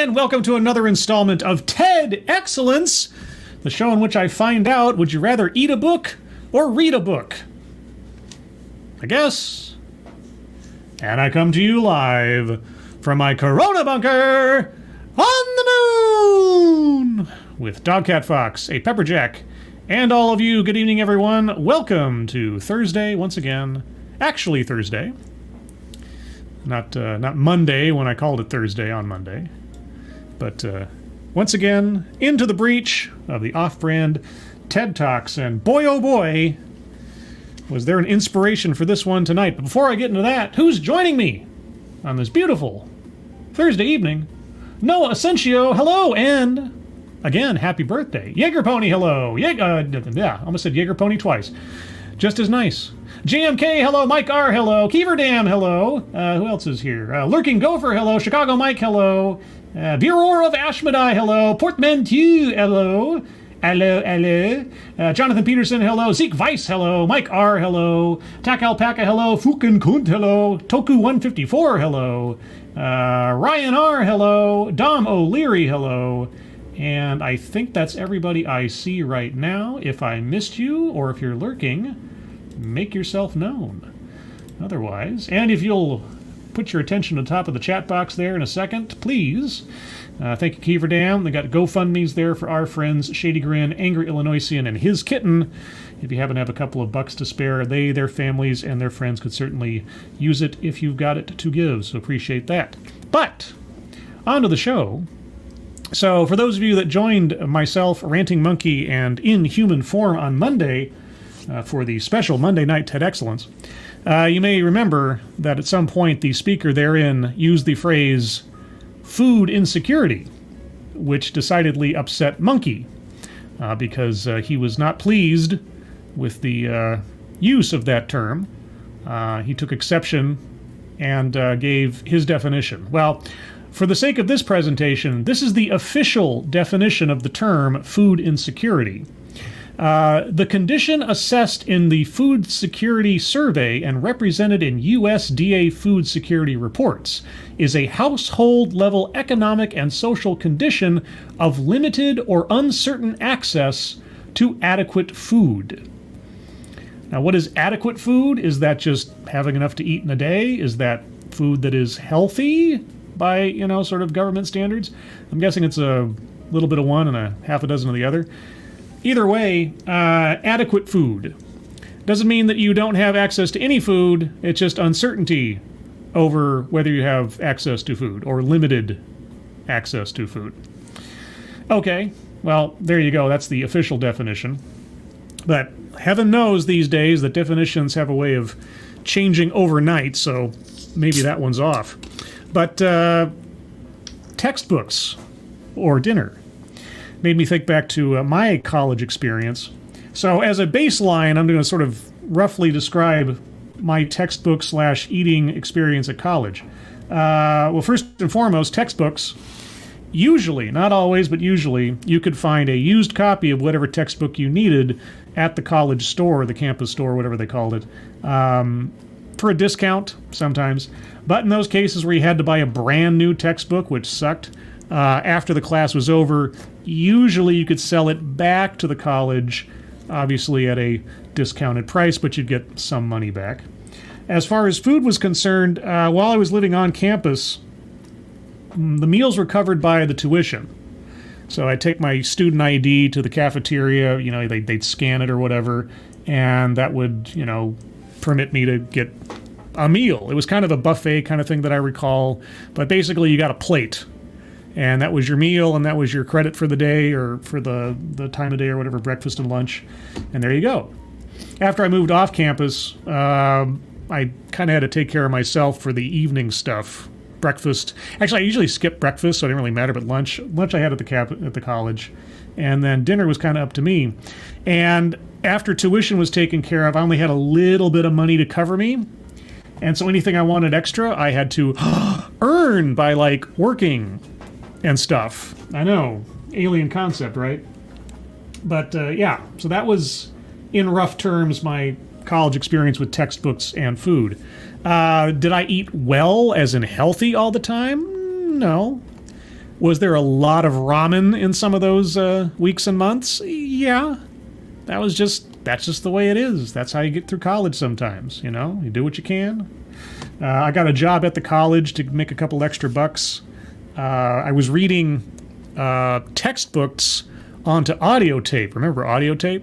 and welcome to another installment of TED Excellence, the show in which I find out, would you rather eat a book or read a book? I guess. And I come to you live from my Corona bunker on the moon with Dogcat Fox, a Pepperjack, and all of you. Good evening, everyone. Welcome to Thursday once again. Actually Thursday. Not Monday when I called it Thursday on Monday. But once again, into the breach of the off-brand TED Talks. And boy, oh boy, was there an inspiration for this one tonight. But before I get into that, who's joining me on this beautiful Thursday evening? Noah Asensio, hello, and again, happy birthday. Jaeger Pony, hello. I almost said Jaeger Pony twice. Just as nice. JMK, hello. Mike R, hello. Keever Dam, hello. Who else is here? Lurking Gopher, hello. Chicago Mike, hello. Viror of Ashmedai, hello. Portmanteau, hello. Hello. Jonathan Peterson, hello. Zeke Weiss, hello. Mike R, hello. Tak Alpaca, hello. Fukin Kunt, hello. Toku154, hello. Ryan R, hello. Dom O'Leary, hello. And I think that's everybody I see right now. If I missed you, or if you're lurking, make yourself known. Otherwise, and if you'll put your attention to the top of the chat box there in a second, please. Thank you, Keever Dam. They got GoFundMe's there for our friends Shady Grin, Angry Illinoisian, and his kitten. If you happen to have a couple of bucks to spare, they, their families, and their friends could certainly use it if you've got it to give, so appreciate that. But, on to the show. So, for those of you that joined myself, Ranting Monkey, and In Human Form on Monday, for the special Monday Night TED Excellence, you may remember that at some point the speaker therein used the phrase food insecurity, which decidedly upset Monkey, because he was not pleased with the use of that term. He took exception and gave his definition. Well, for the sake of this presentation, this is the official definition of the term food insecurity. The condition assessed in the Food Security Survey and represented in USDA food security reports is a household-level economic and social condition of limited or uncertain access to adequate food. Now, what is adequate food? Is that just having enough to eat in a day? Is that food that is healthy by, sort of government standards? I'm guessing it's a little bit of one and a half a dozen of the other. Either way, adequate food doesn't mean that you don't have access to any food. It's just uncertainty over whether you have access to food or limited access to food. Okay, well, there you go. That's the official definition. But heaven knows these days that definitions have a way of changing overnight, so maybe that one's off. But textbooks or dinner made me think back to my college experience. So as a baseline, I'm going to sort of roughly describe my textbook/eating experience at college. Well, first and foremost, textbooks, usually, not always, but usually, you could find a used copy of whatever textbook you needed at the college store, the campus store, whatever they called it, for a discount sometimes. But in those cases where you had to buy a brand new textbook, which sucked, after the class was over, usually you could sell it back to the college, obviously at a discounted price, but you'd get some money back. As far as food was concerned, while I was living on campus, the meals were covered by the tuition. So I'd take my student ID to the cafeteria, they'd scan it or whatever, and that would, permit me to get a meal. It was kind of a buffet kind of thing that I recall, but basically you got a plate. And that was your meal, and that was your credit for the day or for the time of day or whatever, breakfast and lunch. And there you go. After I moved off campus, I kind of had to take care of myself for the evening stuff. Breakfast. Actually, I usually skip breakfast, so it didn't really matter, but lunch I had at the college. And then dinner was kind of up to me. And after tuition was taken care of, I only had a little bit of money to cover me. And so anything I wanted extra, I had to earn by, working and stuff. I know, alien concept, right? But yeah, so that was, in rough terms, my college experience with textbooks and food. Did I eat well, as in healthy all the time? No. Was there a lot of ramen in some of those weeks and months? Yeah. That's just the way it is. That's how you get through college sometimes, you know? You do what you can. I got a job at the college to make a couple extra bucks. I was reading textbooks onto audio tape. Remember audio tape?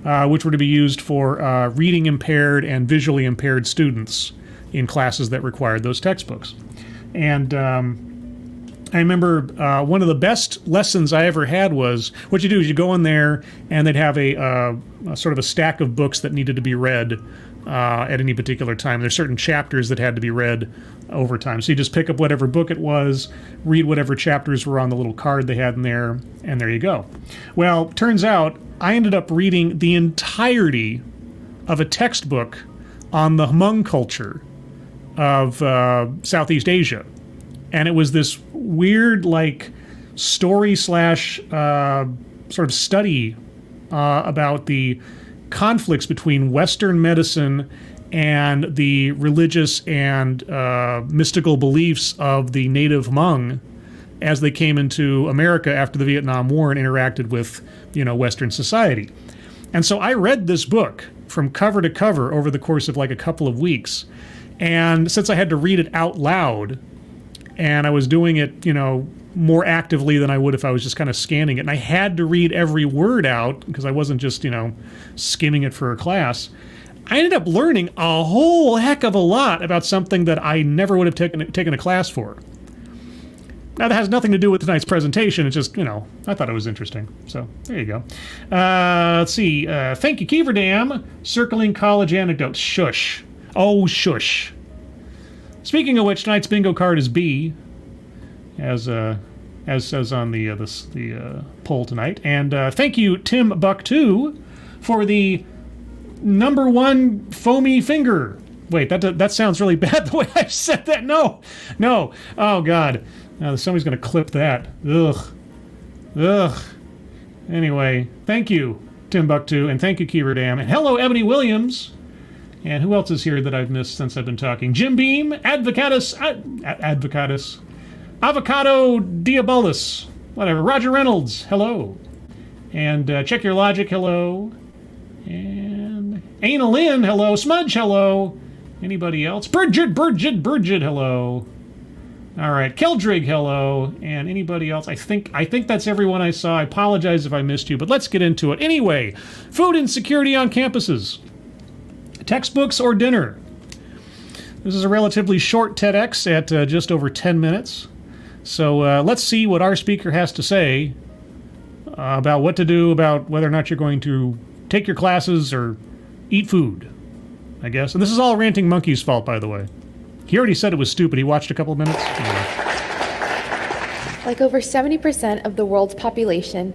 Which were to be used for reading impaired and visually impaired students in classes that required those textbooks. And I remember one of the best lessons I ever had was, what you do is you go in there and they'd have a sort of a stack of books that needed to be read at any particular time. There's certain chapters that had to be read over time. So you just pick up whatever book it was, read whatever chapters were on the little card they had in there, and there you go. Well, turns out I ended up reading the entirety of a textbook on the Hmong culture of Southeast Asia. And it was this weird, like, story slash sort of study about the conflicts between Western medicine and the religious and mystical beliefs of the native Hmong as they came into America after the Vietnam War and interacted with, you know, Western society. And so I read this book from cover to cover over the course of like a couple of weeks. And since I had to read it out loud, and I was doing it, you know, more actively than I would if I was just kind of scanning it, and I had to read every word out because I wasn't just, you know, skimming it for a class, I ended up learning a whole heck of a lot about something that I never would have taken a class for. Now, that has nothing to do with tonight's presentation. It's just, you know, I thought it was interesting. So, there you go. Let's see. Thank you, Keeverdam. Circling college anecdotes. Shush. Oh, shush. Speaking of which, tonight's bingo card is B, as says on the poll tonight. And thank you, Tim Buck2, for the #1 foamy finger. Wait, that sounds really bad the way I said that. No. Oh God. Now somebody's gonna clip that. Ugh. Anyway, thank you, Tim Buck2, and thank you, Keeverdam, and hello, Ebony Williams. And who else is here that I've missed since I've been talking? Jim Beam, Advocatus, Avocado Diabolus, whatever. Roger Reynolds, hello. And Check Your Logic, hello. And Anna Lynn, hello. Smudge, hello. Anybody else? Bridget, hello. All right, Keldrig, hello. And anybody else? I think that's everyone I saw. I apologize if I missed you, but let's get into it. Anyway, food insecurity on campuses. Textbooks or dinner? This is a relatively short TEDx at just over 10 minutes. So let's see what our speaker has to say about what to do about whether or not you're going to take your classes or eat food, I guess. And this is all Ranting Monkey's fault, by the way. He already said it was stupid. He watched a couple of minutes. Like over 70% of the world's population,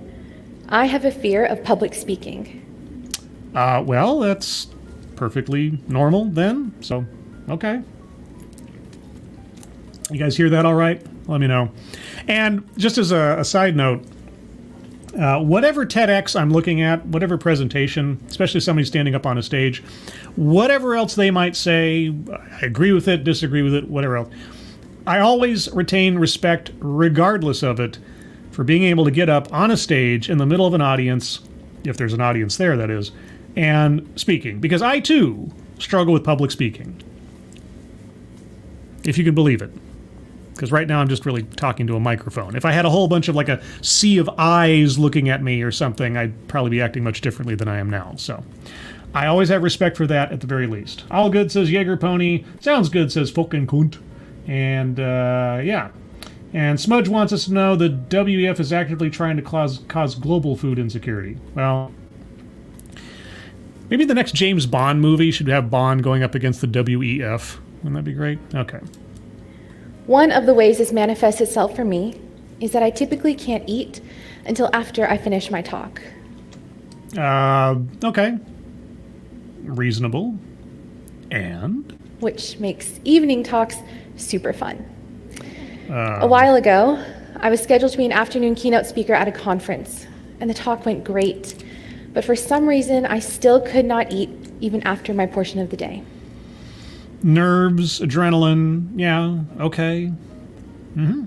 I have a fear of public speaking. Well, that's perfectly normal then. So, okay. You guys hear that all right? Let me know. And just as a side note, whatever TEDx I'm looking at, whatever presentation, especially somebody standing up on a stage, whatever else they might say, I agree with it, disagree with it, whatever else, I always retain respect, regardless of it, for being able to get up on a stage in the middle of an audience, if there's an audience there, that is, and speaking. Because I, too, struggle with public speaking. If you can believe it. Because right now I'm just really talking to a microphone. If I had a whole bunch of like a sea of eyes looking at me or something, I'd probably be acting much differently than I am now. So I always have respect for that at the very least. All good, says Jaeger Pony. Sounds good, says Fucking Kunt. And yeah. And Smudge wants us to know the WEF is actively trying to cause global food insecurity. Well, maybe the next James Bond movie should have Bond going up against the WEF. Wouldn't that be great? Okay. One of the ways this manifests itself for me is that I typically can't eat until after I finish my talk. Okay. Reasonable. And? Which makes evening talks super fun. A while ago, I was scheduled to be an afternoon keynote speaker at a conference, and the talk went great. But for some reason, I still could not eat even after my portion of the day. Nerves, adrenaline, yeah, okay. Mm-hmm.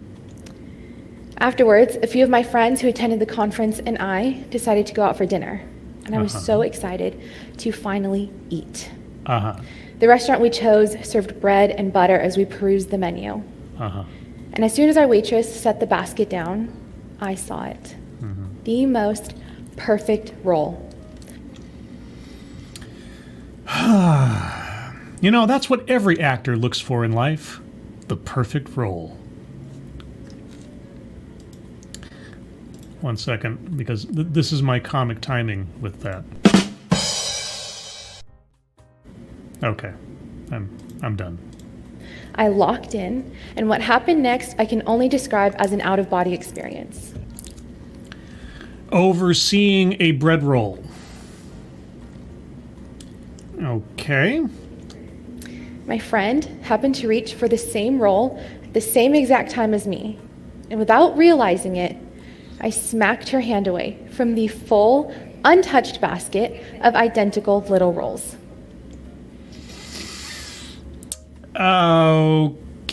Afterwards, a few of my friends who attended the conference and I decided to go out for dinner. And I was so excited to finally eat. The restaurant we chose served bread and butter as we perused the menu. And as soon as our waitress set the basket down, I saw it. The most perfect roll. You know, that's what every actor looks for in life. The perfect role. One second, because this is my comic timing with that. Okay, I'm done. I locked in, and what happened next I can only describe as an out-of-body experience. Overseeing a bread roll. Okay. My friend happened to reach for the same roll at the same exact time as me, and without realizing it, I smacked her hand away from the full, untouched basket of identical little rolls. Okay.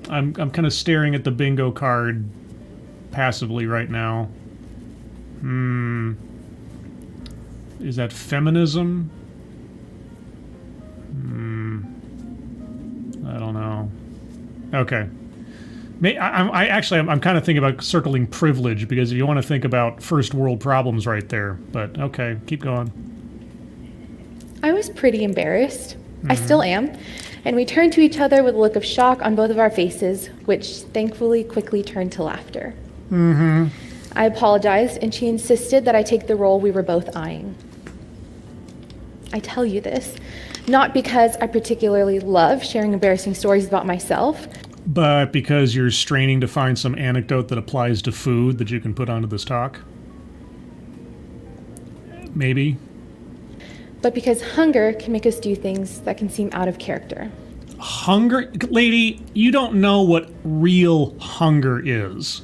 I'm kind of staring at the bingo card passively right now. Is that feminism? I don't know. Okay. I'm kind of thinking about circling privilege, because if you want to think about first world problems right there. But okay, keep going. I was pretty embarrassed. I still am. And we turned to each other with a look of shock on both of our faces, which thankfully quickly turned to laughter. I apologized, and she insisted that I take the role we were both eyeing. I tell you this, not because I particularly love sharing embarrassing stories about myself, but because you're straining to find some anecdote that applies to food that you can put onto this talk? Maybe. But because hunger can make us do things that can seem out of character. Hunger? Lady, you don't know what real hunger is.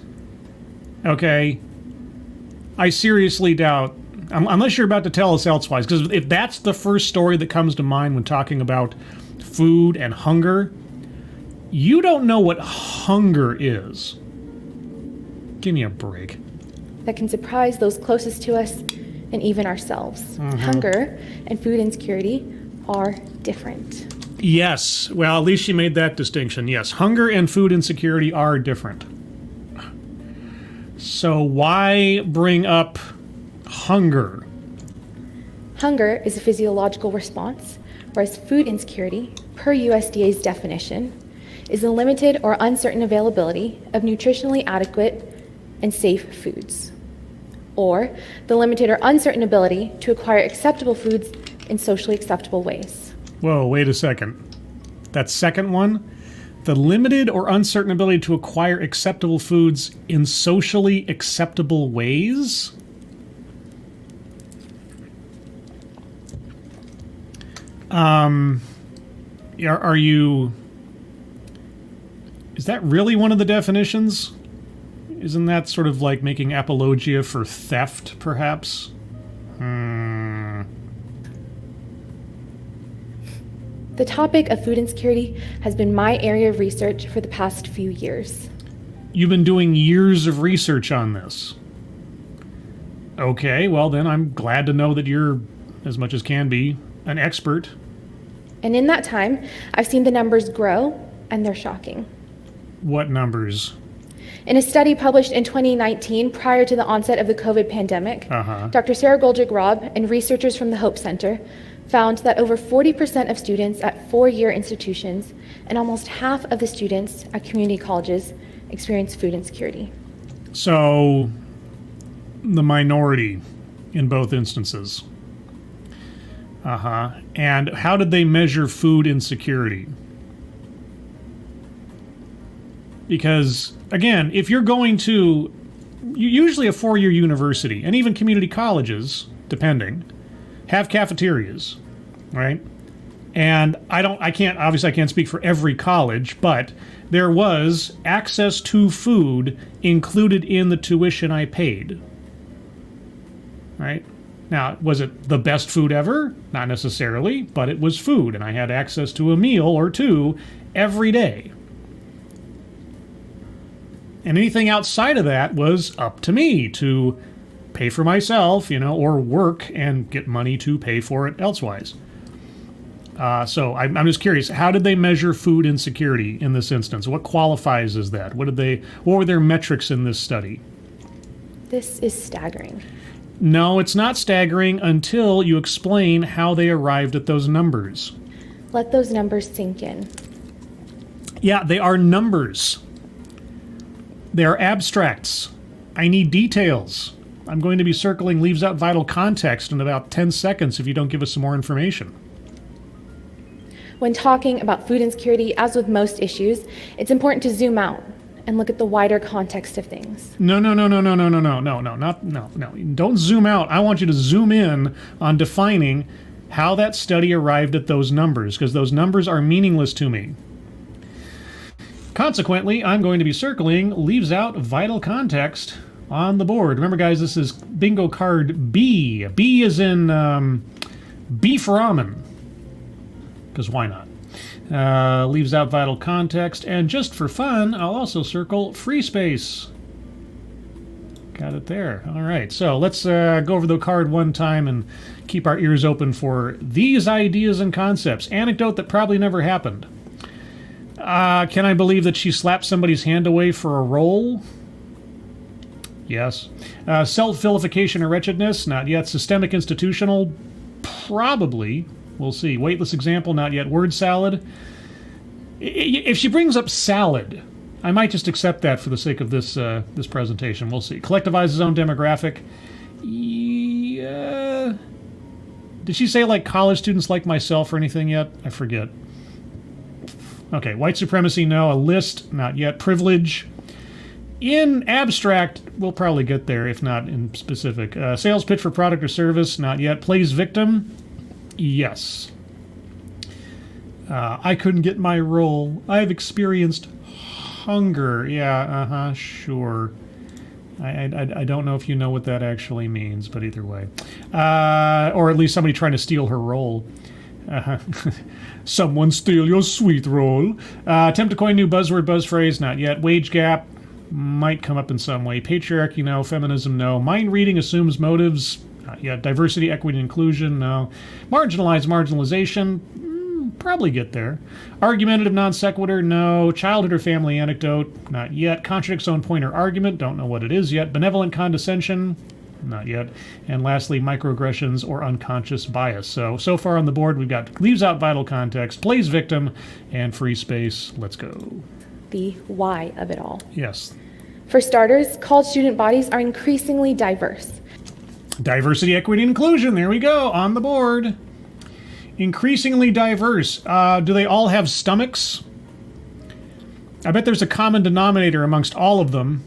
Okay? I seriously doubt, unless you're about to tell us elsewise, because if that's the first story that comes to mind when talking about food and hunger, you don't know what hunger is. Give me a break. That can surprise those closest to us and even ourselves. Hunger and food insecurity are different. Yes. Well, at least she made that distinction. Yes, hunger and food insecurity are different. So why bring up hunger? Hunger is a physiological response, whereas food insecurity, per USDA's definition, is a limited or uncertain availability of nutritionally adequate and safe foods, or the limited or uncertain ability to acquire acceptable foods in socially acceptable ways. Whoa, wait a second. That second one? The limited or uncertain ability to acquire acceptable foods in socially acceptable ways? Are you... Is that really one of the definitions? Isn't that sort of like making apologia for theft, perhaps? The topic of food insecurity has been my area of research for the past few years. You've been doing years of research on this. Okay, well then I'm glad to know that you're, as much as can be, an expert. And in that time, I've seen the numbers grow, and they're shocking. What numbers? In a study published in 2019, prior to the onset of the COVID pandemic, Dr. Sarah Goldrick-Robb and researchers from the Hope Center found that over 40% of students at four-year institutions and almost half of the students at community colleges experience food insecurity. So, the minority in both instances. And how did they measure food insecurity? Because, again, if you're going to, usually a four-year university, and even community colleges, depending, have cafeterias, right? And I can't speak for every college, but there was access to food included in the tuition I paid, right? Now, was it the best food ever? Not necessarily, but it was food, and I had access to a meal or two every day. And anything outside of that was up to me to pay for myself, or work and get money to pay for it elsewise. So I'm just curious, how did they measure food insecurity in this instance? What qualifies as that? What were their metrics in this study? This is staggering. No, it's not staggering until you explain how they arrived at those numbers. Let those numbers sink in. Yeah, they are numbers. They are abstracts. I need details. I'm going to be circling leaves out vital context in about 10 seconds if you don't give us some more information. When talking about food insecurity, as with most issues, it's important to zoom out and look at the wider context of things. No. Don't zoom out. I want you to zoom in on defining how that study arrived at those numbers, because those numbers are meaningless to me. Consequently, I'm going to be circling leaves out vital context on the board. Remember, guys, this is bingo card B. B is in beef ramen, because why not? Leaves out vital context, and just for fun, I'll also circle free space. Got it there. All right, so let's go over the card one time and keep our ears open for these ideas and concepts. Anecdote that probably never happened. Can I believe that she slapped somebody's hand away for a roll? Yes. Self-vilification or wretchedness? Not yet. Systemic institutional? Probably. We'll see. Weightless example? Not yet. Word salad? If she brings up salad, I might just accept that for the sake of this this presentation. We'll see. Collectivize his own demographic? Yeah. Did she say like college students like myself or anything yet? I forget. Okay, white supremacy, no. A list, not yet. Privilege. In abstract, we'll probably get there, if not in specific. Sales pitch for product or service, not yet. Plays victim, yes. I couldn't get my role. I've experienced hunger. Yeah, sure. I don't know if you know what that actually means, but either way. Or at least somebody trying to steal her role. Someone steal your sweet roll. Attempt to coin new buzzword, buzz phrase, not yet. Wage gap, might come up in some way. Patriarchy, no. Feminism, no. Mind reading assumes motives, not yet. Diversity, equity, inclusion, no. Marginalize, marginalization, probably get there. Argumentative non sequitur, no. Childhood or family anecdote, not yet. Contradicts own point or argument, don't know what it is yet. Benevolent condescension, not yet. And lastly, microaggressions or unconscious bias. So far on the board, we've got leaves out vital context, plays victim, and free space. Let's go. The why of it all. Yes. For starters, college student bodies are increasingly diverse. Diversity, equity, and inclusion. There we go, on the board. Increasingly diverse. Do they all have stomachs? I bet there's a common denominator amongst all of them.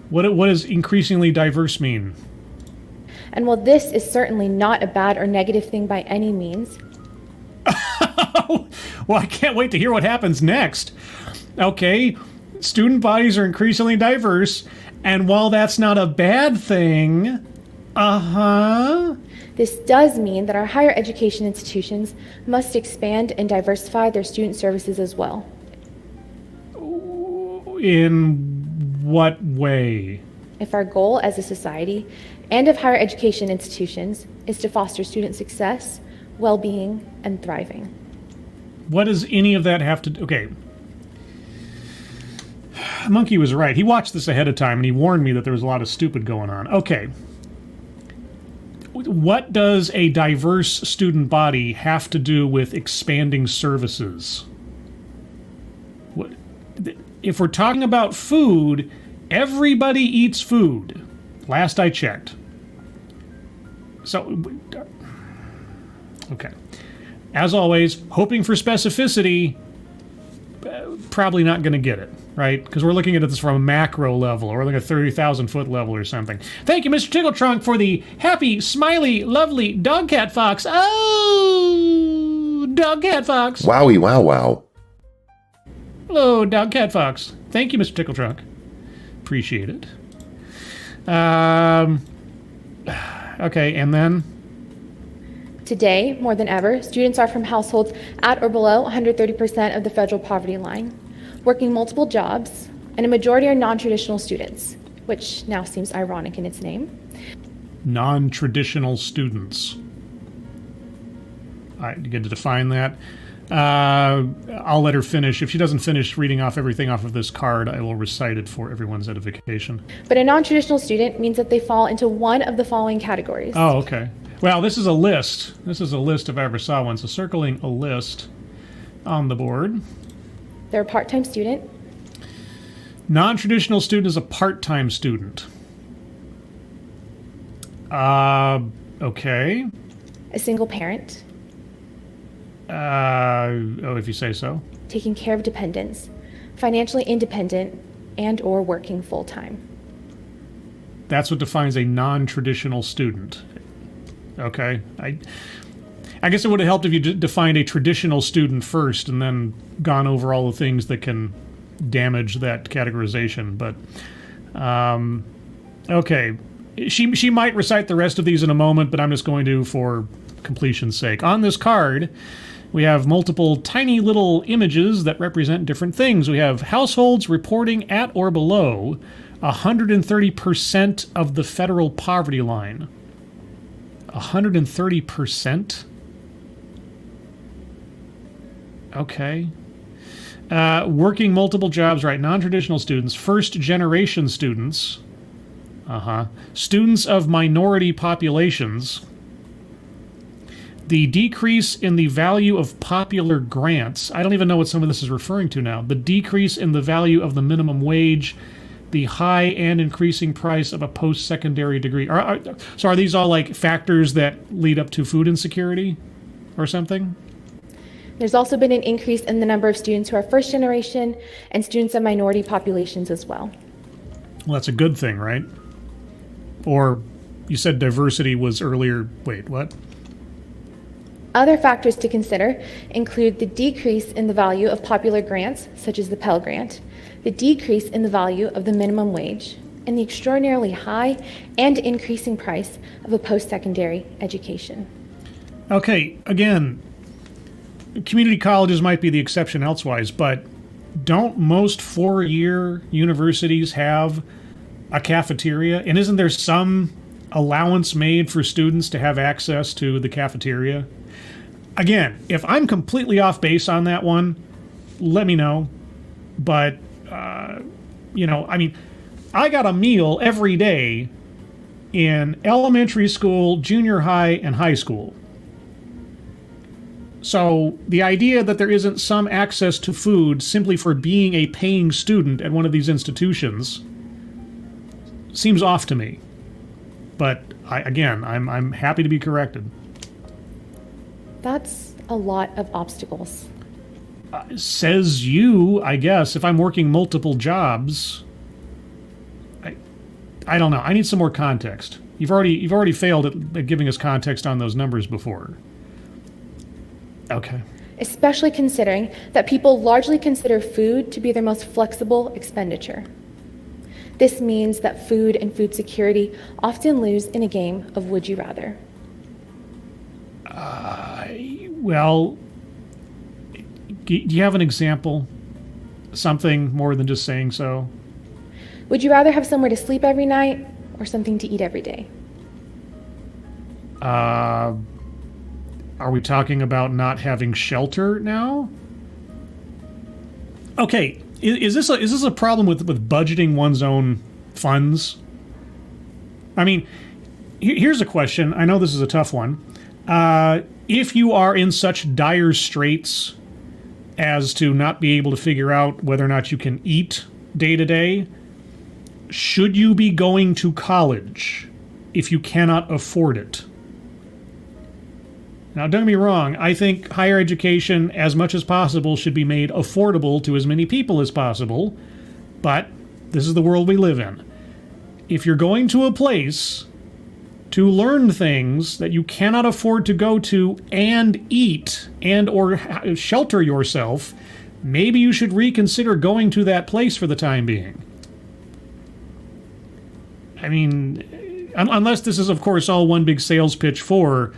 What does increasingly diverse mean? And while this is certainly not a bad or negative thing by any means. Well, I can't wait to hear what happens next. Okay, student bodies are increasingly diverse, and while that's not a bad thing, this does mean that our higher education institutions must expand and diversify their student services as well. In what way? If our goal as a society and of higher education institutions is to foster student success, well-being, and thriving. What does any of that have to do? Okay. Monkey was right. He watched this ahead of time and he warned me that there was a lot of stupid going on. Okay. What does a diverse student body have to do with expanding services? If we're talking about food, everybody eats food. Last I checked. So, okay. As always, hoping for specificity, probably not going to get it, right? Because we're looking at this from a macro level, or like a 30,000 foot level or something. Thank you, Mr. Tickletrunk, for the happy, smiley, lovely dog cat fox. Oh, dog cat fox. Wowie, wow, wow. Hello, dog cat fox. Thank you, Mr. Tickletrunk. Appreciate it. Okay, and then? Today, more than ever, students are from households at or below 130% of the federal poverty line, working multiple jobs, and a majority are non-traditional students, which now seems ironic in its name. Non-traditional students. I get to define that. I'll let her finish. If she doesn't finish reading off everything off of this card, I will recite it for everyone's edification. But a non-traditional student means that they fall into one of the following categories. Oh, okay. Well, this is a list. This is a list if I ever saw one. So circling a list on the board. They're a part-time student. Non-traditional student is a part-time student. Okay. A single parent. If you say so. Taking care of dependents, financially independent, and or working full-time. That's what defines a non-traditional student. Okay. I guess it would have helped if you defined a traditional student first and then gone over all the things that can damage that categorization. But, okay. She might recite the rest of these in a moment, but I'm just going to for completion's sake. On this card, we have multiple tiny little images that represent different things. We have households reporting at or below 130% of the federal poverty line. 130%? Okay. Working multiple jobs, right? Non-traditional students, first-generation students, students of minority populations, the decrease in the value of popular grants. I don't even know what some of this is referring to now. The decrease in the value of the minimum wage, the high and increasing price of a post-secondary degree. So are these all like factors that lead up to food insecurity or something? There's also been an increase in the number of students who are first generation and students of minority populations as well. Well, that's a good thing, right? Or you said diversity was earlier. Wait, what? Other factors to consider include the decrease in the value of popular grants, such as the Pell Grant, the decrease in the value of the minimum wage, and the extraordinarily high and increasing price of a post-secondary education. Okay, again, community colleges might be the exception elsewise, but don't most four-year universities have a cafeteria? And isn't there some allowance made for students to have access to the cafeteria? Again, if I'm completely off base on that one, let me know. But, I got a meal every day in elementary school, junior high, and high school. So the idea that there isn't some access to food simply for being a paying student at one of these institutions seems off to me. But, I'm happy to be corrected. That's a lot of obstacles. Says you, I guess. If I'm working multiple jobs, I don't know. I need some more context. You've already failed at giving us context on those numbers before. Okay. Especially considering that people largely consider food to be their most flexible expenditure. This means that food and food security often lose in a game of would you rather. Well, do you have an example? Something more than just saying so? Would you rather have somewhere to sleep every night or something to eat every day? Are we talking about not having shelter now? Okay, is this a problem with budgeting one's own funds? I mean, here's a question. I know this is a tough one. If you are in such dire straits as to not be able to figure out whether or not you can eat day to day, should you be going to college if you cannot afford it? Now, don't get me wrong. I think higher education, as much as possible, should be made affordable to as many people as possible. But this is the world we live in. If you're going to a place to learn things that you cannot afford to go to and eat and or shelter yourself, maybe you should reconsider going to that place for the time being. I mean, unless this is, of course, all one big sales pitch for,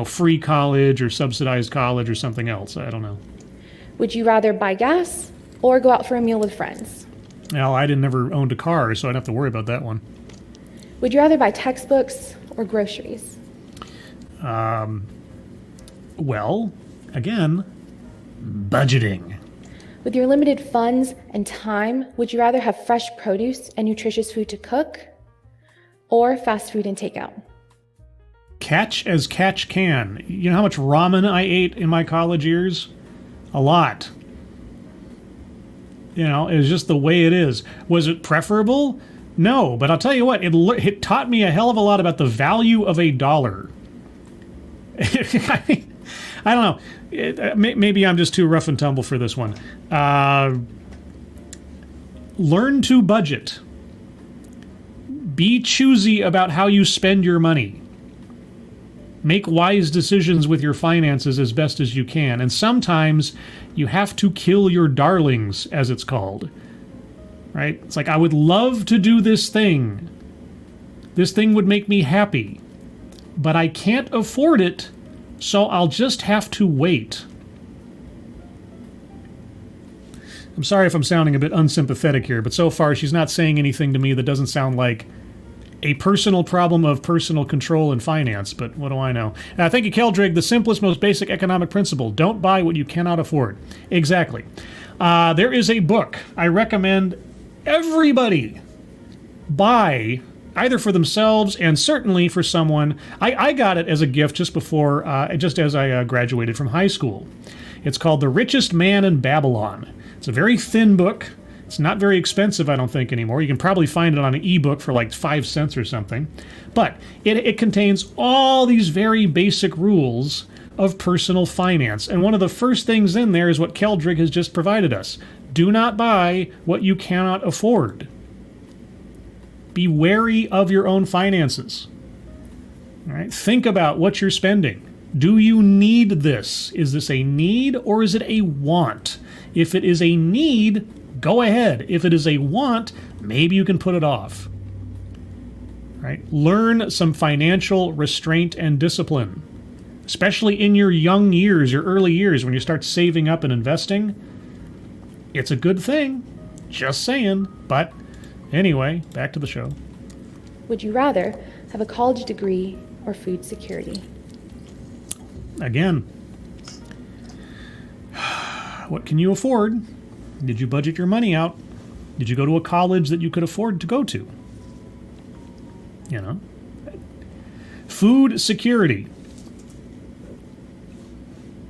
free college or subsidized college or something else. I don't know. Would you rather buy gas or go out for a meal with friends? Well, I didn't never owned a car, so I'd have to worry about that one. Would you rather buy textbooks or groceries? Well, again, budgeting. With your limited funds and time, would you rather have fresh produce and nutritious food to cook or fast food and takeout? Catch as catch can. You know how much ramen I ate in my college years? A lot. You know, it was just the way it is. Was it preferable? No, but I'll tell you what, it taught me a hell of a lot about the value of a dollar. I don't know. Maybe I'm just too rough and tumble for this one. Learn to budget. Be choosy about how you spend your money. Make wise decisions with your finances as best as you can. And sometimes you have to kill your darlings, as it's called. Right? It's like, I would love to do this thing. This thing would make me happy. But I can't afford it, so I'll just have to wait. I'm sorry if I'm sounding a bit unsympathetic here, but so far she's not saying anything to me that doesn't sound like a personal problem of personal control and finance, but what do I know? Thank you, Keldrig. The simplest, most basic economic principle. Don't buy what you cannot afford. Exactly. There is a book I recommend everybody buy, either for themselves and certainly for someone. I got it as a gift just as I graduated from high school. It's called The Richest Man in Babylon. It's a very thin book. It's not very expensive, I don't think, anymore. You can probably find it on an ebook for like 5 cents or something. But it contains all these very basic rules of personal finance. And one of the first things in there is what Keldrig has just provided us. Do not buy what you cannot afford. Be wary of your own finances. All right? Think about what you're spending. Do you need this? Is this a need or is it a want? If it is a need, go ahead. If it is a want, maybe you can put it off. Right? Learn some financial restraint and discipline, especially in your young years, your early years, when you start saving up and investing. It's a good thing. Just saying. But anyway, back to the show. Would you rather have a college degree or food security? Again, what can you afford? Did you budget your money out? Did you go to a college that you could afford to go to? You know? Food security.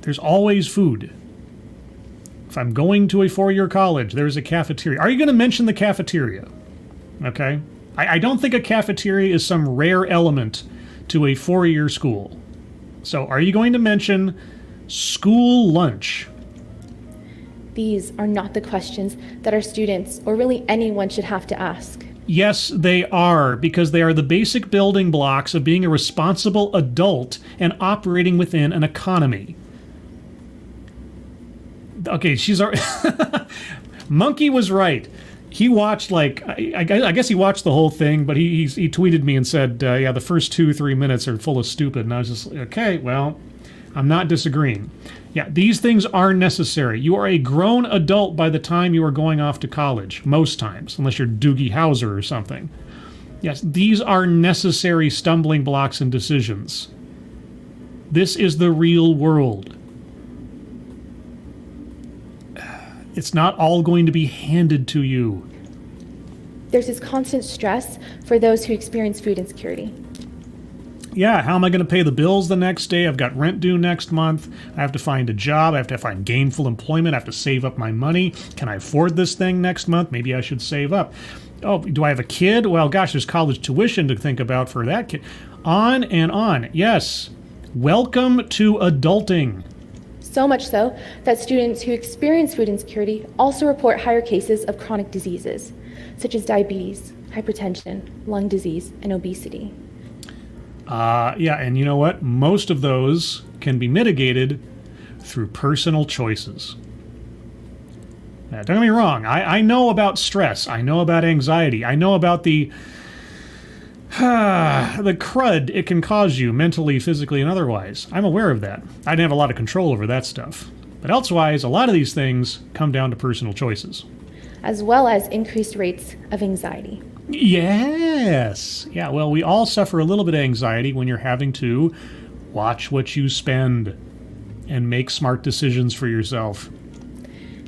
There's always food. If I'm going to a four-year college, there's a cafeteria. Are you going to mention the cafeteria? Okay? I don't think a cafeteria is some rare element to a four-year school. So are you going to mention school lunch? These are not the questions that our students, or really anyone, should have to ask. Yes, they are, because they are the basic building blocks of being a responsible adult and operating within an economy. Okay, Monkey was right. He watched, like, I guess he watched the whole thing, but he tweeted me and said, yeah, the first 2-3 minutes are full of stupid. And I was just like, okay, well, I'm not disagreeing. Yeah, these things are necessary. You are a grown adult by the time you are going off to college, most times, unless you're Doogie Howser or something. Yes, these are necessary stumbling blocks and decisions. This is the real world. It's not all going to be handed to you. There's this constant stress for those who experience food insecurity. Yeah, how am I going to pay the bills the next day? I've got rent due next month. I have to find a job. I have to find gainful employment. I have to save up my money. Can I afford this thing next month? Maybe I should save up. Oh, do I have a kid? Well, gosh, there's college tuition to think about for that kid. On and on. Yes. Welcome to adulting. So much so that students who experience food insecurity also report higher cases of chronic diseases, such as diabetes, hypertension, lung disease, and obesity. Yeah, and you know what? Most of those can be mitigated through personal choices. Now, don't get me wrong. I know about stress. I know about anxiety. I know about the crud it can cause you mentally, physically, and otherwise. I'm aware of that. I didn't have a lot of control over that stuff. But elsewise, a lot of these things come down to personal choices. as well as increased rates of anxiety. Yes. Yeah, well, we all suffer a little bit of anxiety when you're having to watch what you spend and make smart decisions for yourself.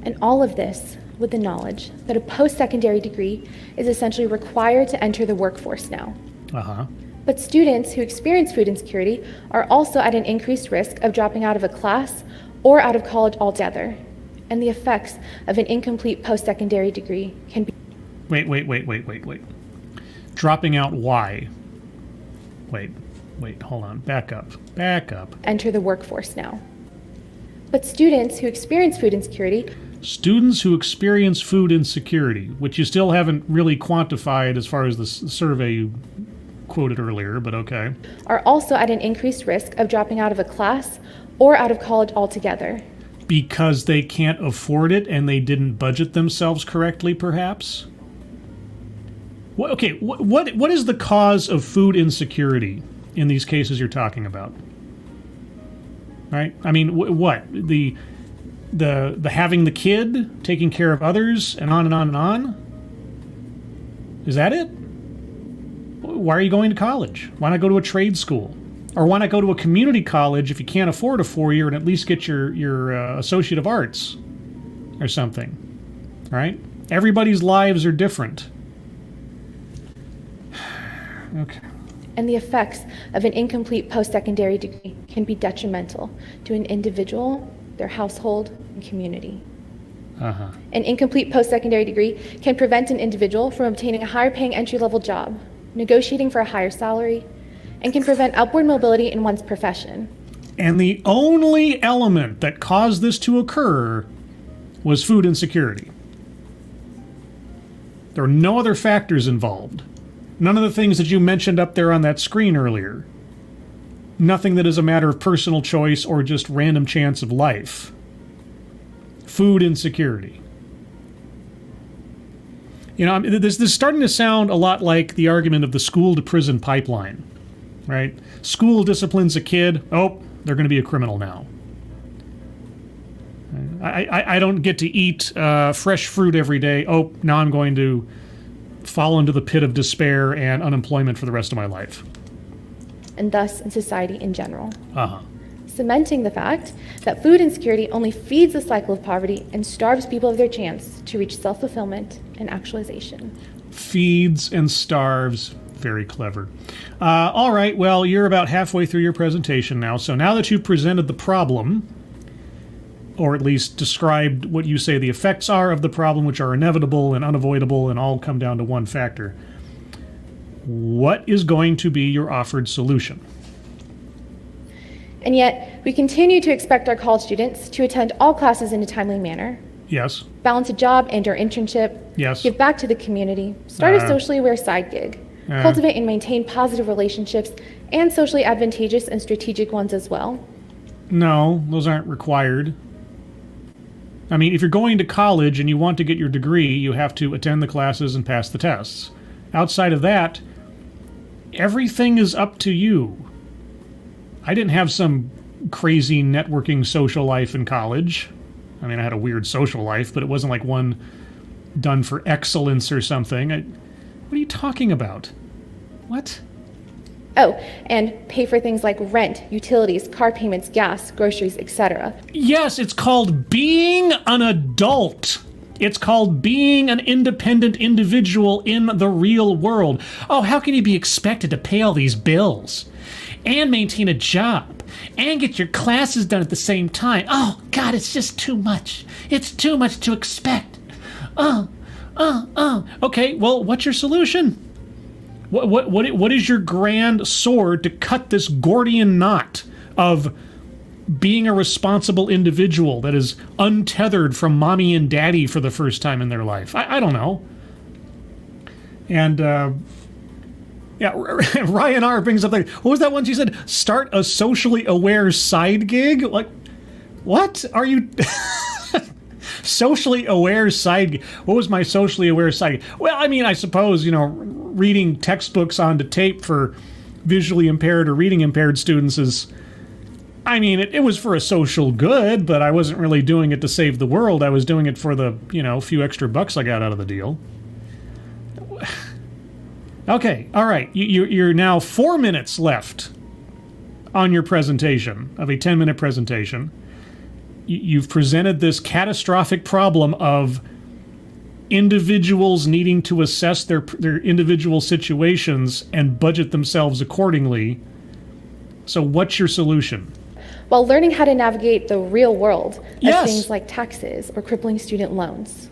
And all of this with the knowledge that a post-secondary degree is essentially required to enter the workforce now. Uh-huh. But students who experience food insecurity are also at an increased risk of dropping out of a class or out of college altogether. And the effects of an incomplete post-secondary degree can be... Wait. Dropping out, why? Wait, hold on. Back up. Enter the workforce now. But students who experience food insecurity... Students who experience food insecurity, which you still haven't really quantified as far as the survey you quoted earlier, but okay. ...are also at an increased risk of dropping out of a class or out of college altogether. Because they can't afford it and they didn't budget themselves correctly, perhaps? Okay, what is the cause of food insecurity in these cases you're talking about? Right? I mean, what? The having the kid, taking care of others, and on and on and on? Is that it? Why are you going to college? Why not go to a trade school? Or why not go to a community college if you can't afford a 4-year and at least get your Associate of Arts or something? Right? Everybody's lives are different. Okay. And the effects of an incomplete post-secondary degree can be detrimental to an individual, their household, and community. Uh-huh. An incomplete post-secondary degree can prevent an individual from obtaining a higher-paying entry-level job, negotiating for a higher salary, and can prevent upward mobility in one's profession. And the only element that caused this to occur was food insecurity. There were no other factors involved. None of the things that you mentioned up there on that screen earlier. Nothing that is a matter of personal choice or just random chance of life. Food insecurity. You know, this is starting to sound a lot like the argument of the school-to-prison pipeline, right? School disciplines a kid. Oh, they're going to be a criminal now. I don't get to eat fresh fruit every day. Oh, now I'm going to fall into the pit of despair and unemployment for the rest of my life. And thus in society in general. Uh-huh. Cementing the fact that food insecurity only feeds the cycle of poverty and starves people of their chance to reach self-fulfillment and actualization. Feeds and starves. Very clever. All right, well, you're about halfway through your presentation now. So now that you've presented the problem, or at least described what you say the effects are of the problem, which are inevitable and unavoidable and all come down to one factor, what is going to be your offered solution? And yet, we continue to expect our college students to attend all classes in a timely manner. Yes. Balance a job and or internship. Yes. Give back to the community. Start a socially aware side gig. Cultivate and maintain positive relationships and socially advantageous and strategic ones as well. No, those aren't required. I mean, if you're going to college and you want to get your degree, you have to attend the classes and pass the tests. Outside of that, everything is up to you. I didn't have some crazy networking social life in college. I mean, I had a weird social life, but it wasn't like one done for excellence or something. What are you talking about? What? Oh, and pay for things like rent, utilities, car payments, gas, groceries, etc. Yes, it's called being an adult. It's called being an independent individual in the real world. Oh, how can you be expected to pay all these bills and maintain a job and get your classes done at the same time? Oh, God, it's just too much. It's too much to expect. Okay, well, what's your solution? What is your grand sword to cut this Gordian knot of being a responsible individual that is untethered from mommy and daddy for the first time in their life? I don't know. And, Ryan R. brings up there, what was that one she said? Start a socially aware side gig? Like, what are you... Socially aware side gig. What was my socially aware side gig? Well, I mean, I suppose, reading textbooks onto tape for visually impaired or reading impaired students is I mean, it was for a social good, but I wasn't really doing it to save the world. I was doing it for the, few extra bucks I got out of the deal. Okay, all right. You're now 4 minutes left on your presentation, of a 10-minute presentation. You've presented this catastrophic problem of individuals needing to assess their individual situations and budget themselves accordingly. So what's your solution? While learning how to navigate the real world of Yes. things like taxes or crippling student loans.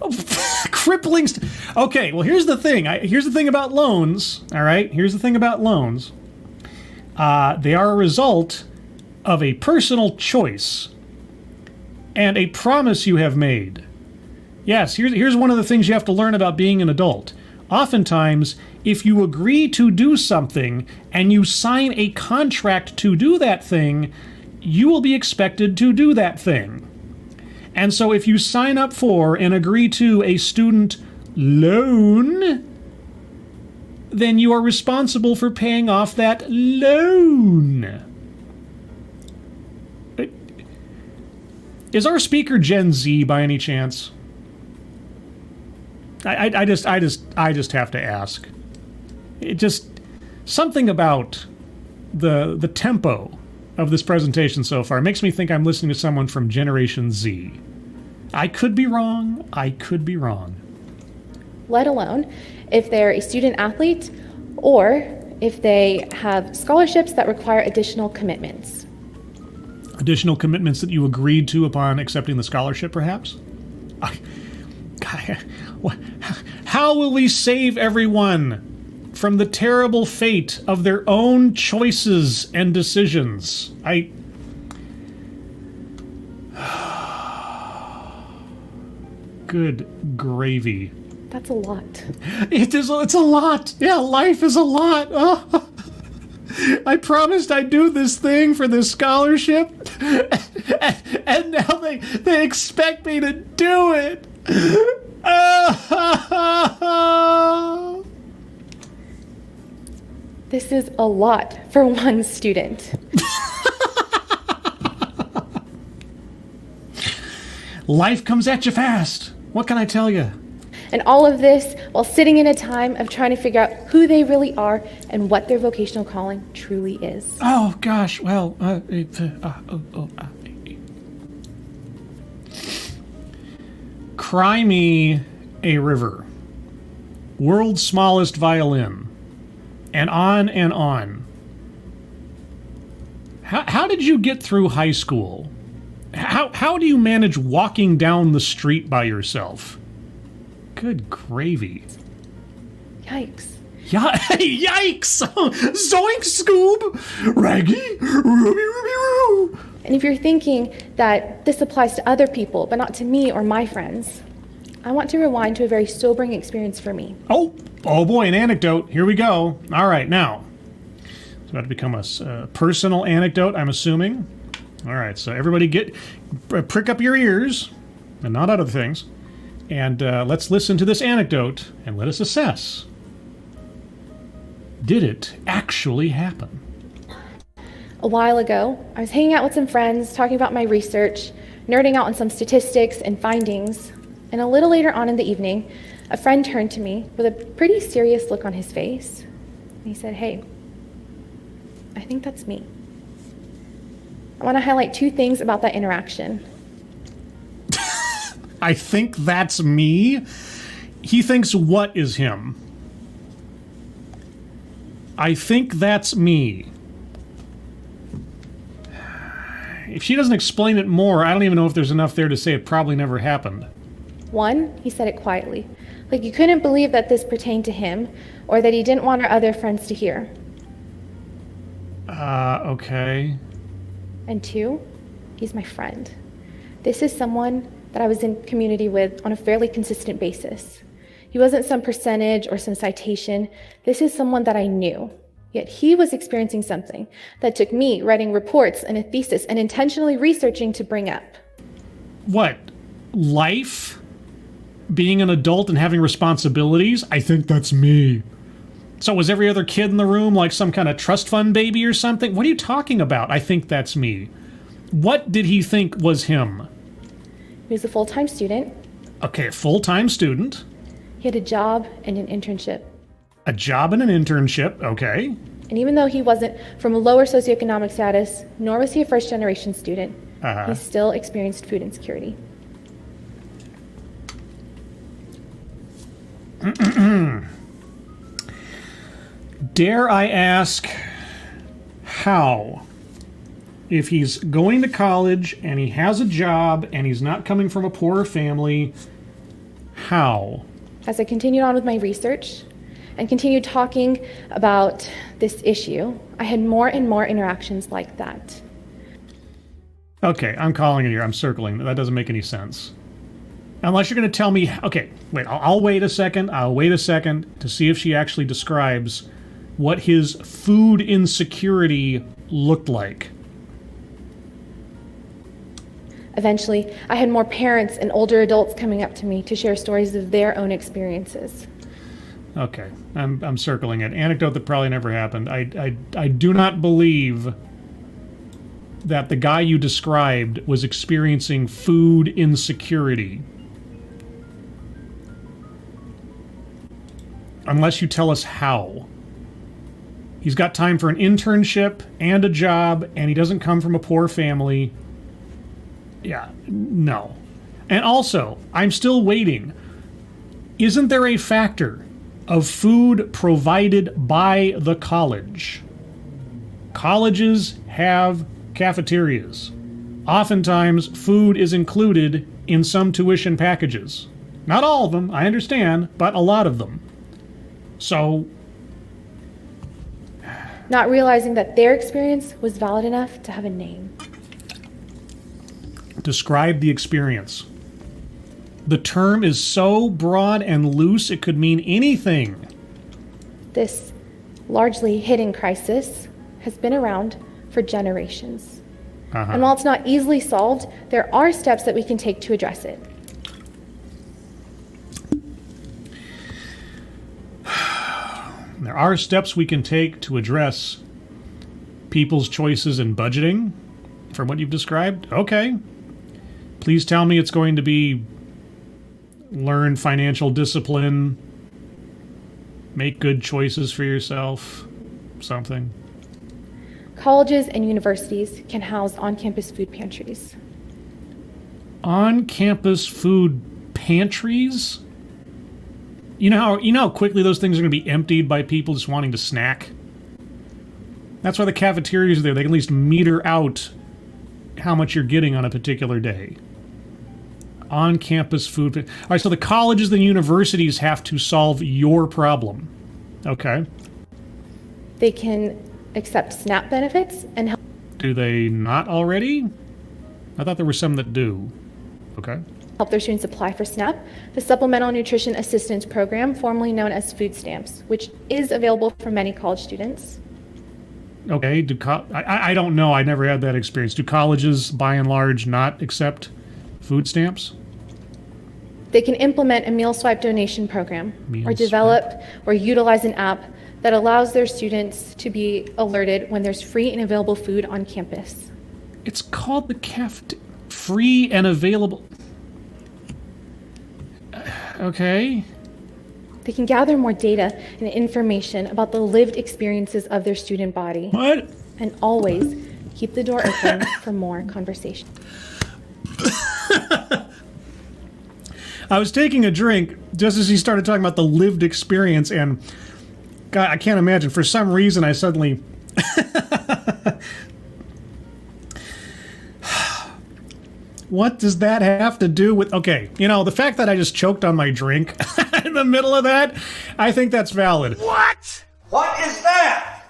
Crippling. Okay, well, here's the thing. Here's the thing about loans, all right? Here's the thing about loans. They are a result of a personal choice and a promise you have made. Yes, here's one of the things you have to learn about being an adult. Oftentimes, if you agree to do something and you sign a contract to do that thing, you will be expected to do that thing. And so if you sign up for and agree to a student loan, then you are responsible for paying off that loan. Is our speaker Gen Z by any chance? I just have to ask. It just something about the tempo of this presentation so far makes me think I'm listening to someone from Generation Z. I could be wrong. Let alone if they're a student athlete or if they have scholarships that require additional commitments. Additional commitments that you agreed to upon accepting the scholarship, perhaps? How will we save everyone from the terrible fate of their own choices and decisions? Good gravy. That's a lot. It's a lot. Yeah, life is a lot. Oh. I promised I'd do this thing for this scholarship, and now they expect me to do it. This is a lot for one student. Life comes at you fast. What can I tell you? And all of this while sitting in a time of trying to figure out who they really are and what their vocational calling truly is. Oh, gosh. Well, Cry me a river. World's smallest violin. And on and on. How did you get through high school? How do you manage walking down the street by yourself? Good gravy. Yikes. Yikes! Zoink, Scoob! Raggy, Ruby, Ruby, Roo! And if you're thinking that this applies to other people, but not to me or my friends, I want to rewind to a very sobering experience for me. Oh boy, an anecdote. Here we go. All right, now. It's about to become a personal anecdote, I'm assuming. All right, so everybody prick up your ears, and not other things, and let's listen to this anecdote, and let us assess. Did it actually happen? A while ago, I was hanging out with some friends, talking about my research, nerding out on some statistics and findings, and a little later on in the evening, a friend turned to me with a pretty serious look on his face. And he said, "Hey, I think that's me." I want to highlight two things about that interaction. I think that's me? He thinks what is him? I think that's me. If she doesn't explain it more, I don't even know if there's enough there to say it probably never happened. One, he said it quietly, like he couldn't believe that this pertained to him or that he didn't want our other friends to hear. Okay. And two, he's my friend. This is someone that I was in community with on a fairly consistent basis. He wasn't some percentage or some citation. This is someone that I knew. Yet he was experiencing something that took me writing reports and a thesis and intentionally researching to bring up. What? Life? Being an adult and having responsibilities? I think that's me. So was every other kid in the room like some kind of trust fund baby or something? What are you talking about? I think that's me. What did he think was him? He was a full-time student. Okay, a full-time student. He had a job and an internship. A job and an internship, okay. And even though he wasn't from a lower socioeconomic status, nor was he a first-generation student, he still experienced food insecurity. Dare I ask how? If he's going to college and he has a job and he's not coming from a poor family, how? As I continued on with my research and continued talking about this issue, I had more and more interactions like that. Okay, I'm calling it here. I'm circling. That doesn't make any sense. Unless you're going to tell me... Okay, wait. I'll wait a second. I'll wait a second to see if she actually describes what his food insecurity looked like. Eventually, I had more parents and older adults coming up to me to share stories of their own experiences. Okay, I'm circling it. Anecdote that probably never happened. I do not believe that the guy you described was experiencing food insecurity. Unless you tell us how. He's got time for an internship and a job, and he doesn't come from a poor family. Yeah, no. And also, I'm still waiting. Isn't there a factor of food provided by the college? Colleges have cafeterias. Oftentimes, food is included in some tuition packages. Not all of them, I understand, but a lot of them. So... Not realizing that their experience was valid enough to have a name. Describe the experience. The term is so broad and loose it could mean anything. This largely hidden crisis has been around for generations. And while it's not easily solved, there are steps that we can take to address it. There are steps we can take to address people's choices in budgeting, from what you've described. Okay. Please tell me it's going to be learn financial discipline, make good choices for yourself, something. Colleges and universities can house on-campus food pantries. On-campus food pantries? You know how quickly those things are going to be emptied by people just wanting to snack? That's why the cafeterias are there. They can at least meter out how much you're getting on a particular day. On-campus food. All right, so the colleges and universities have to solve your problem. Okay. They can accept SNAP benefits and help. Do they not already? I thought there were some that do. Okay. Help their students apply for SNAP, the Supplemental Nutrition Assistance Program, formerly known as food stamps, which is available for many college students. Okay. I don't know. I never had that experience. Do colleges, by and large, not accept food stamps? They can implement a meal swipe donation program or develop or utilize an app that allows their students to be alerted when there's free and available food on campus. It's called the free and available. Okay. They can gather more data and information about the lived experiences of their student body. What? And always keep the door open for more conversation. I was taking a drink just as he started talking about the lived experience, and God, I can't imagine. For some reason, I suddenly... What does that have to do with... Okay, the fact that I just choked on my drink in the middle of that, I think that's valid. What? What is that?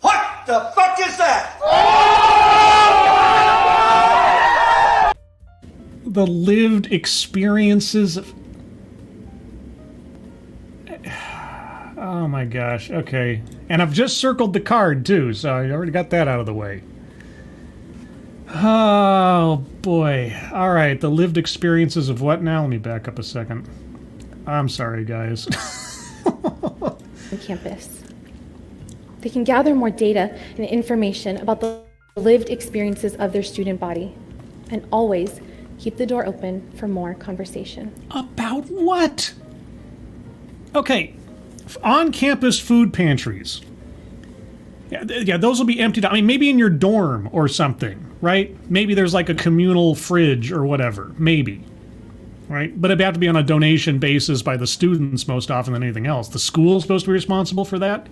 What the fuck is that? The lived experiences of... Oh my gosh, okay. And I've just circled the card too, so I already got that out of the way. Oh boy. Alright, the lived experiences of what now? Let me back up a second. I'm sorry, guys. On campus. They can gather more data and information about the lived experiences of their student body, and always keep the door open for more conversation. About what? Okay, on-campus food pantries. Yeah, those will be emptied out. I mean, maybe in your dorm or something, right? Maybe there's like a communal fridge or whatever. Maybe. Right? But it'd have to be on a donation basis by the students most often than anything else. The school's supposed to be responsible for that?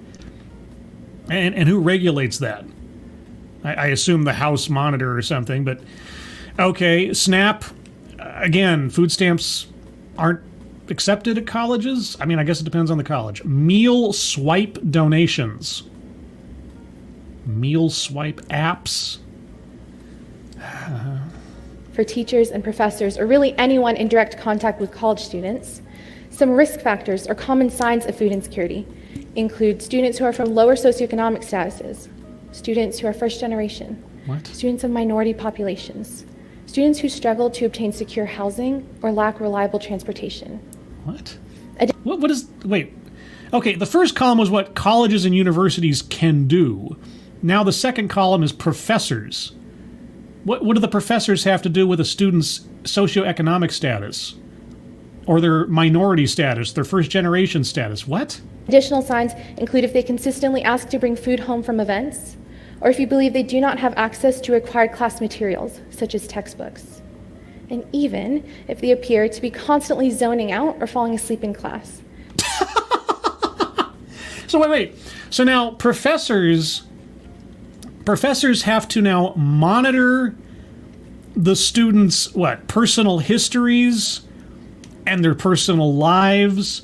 And who regulates that? I assume the house monitor or something, but okay, SNAP, again, food stamps aren't accepted at colleges? I mean, I guess it depends on the college. Meal swipe donations. Meal swipe apps. For teachers and professors, or really anyone in direct contact with college students, some risk factors or common signs of food insecurity include students who are from lower socioeconomic statuses, students who are first generation, students of minority populations, students who struggle to obtain secure housing or lack reliable transportation. What is, wait. Okay, the first column was what colleges and universities can do. Now the second column is professors. What do the professors have to do with a student's socioeconomic status? Or their minority status, their first generation status? What? Additional signs include if they consistently ask to bring food home from events, or if you believe they do not have access to required class materials, such as textbooks, and even if they appear to be constantly zoning out or falling asleep in class. So wait. So now professors have to now monitor the students' personal histories and their personal lives,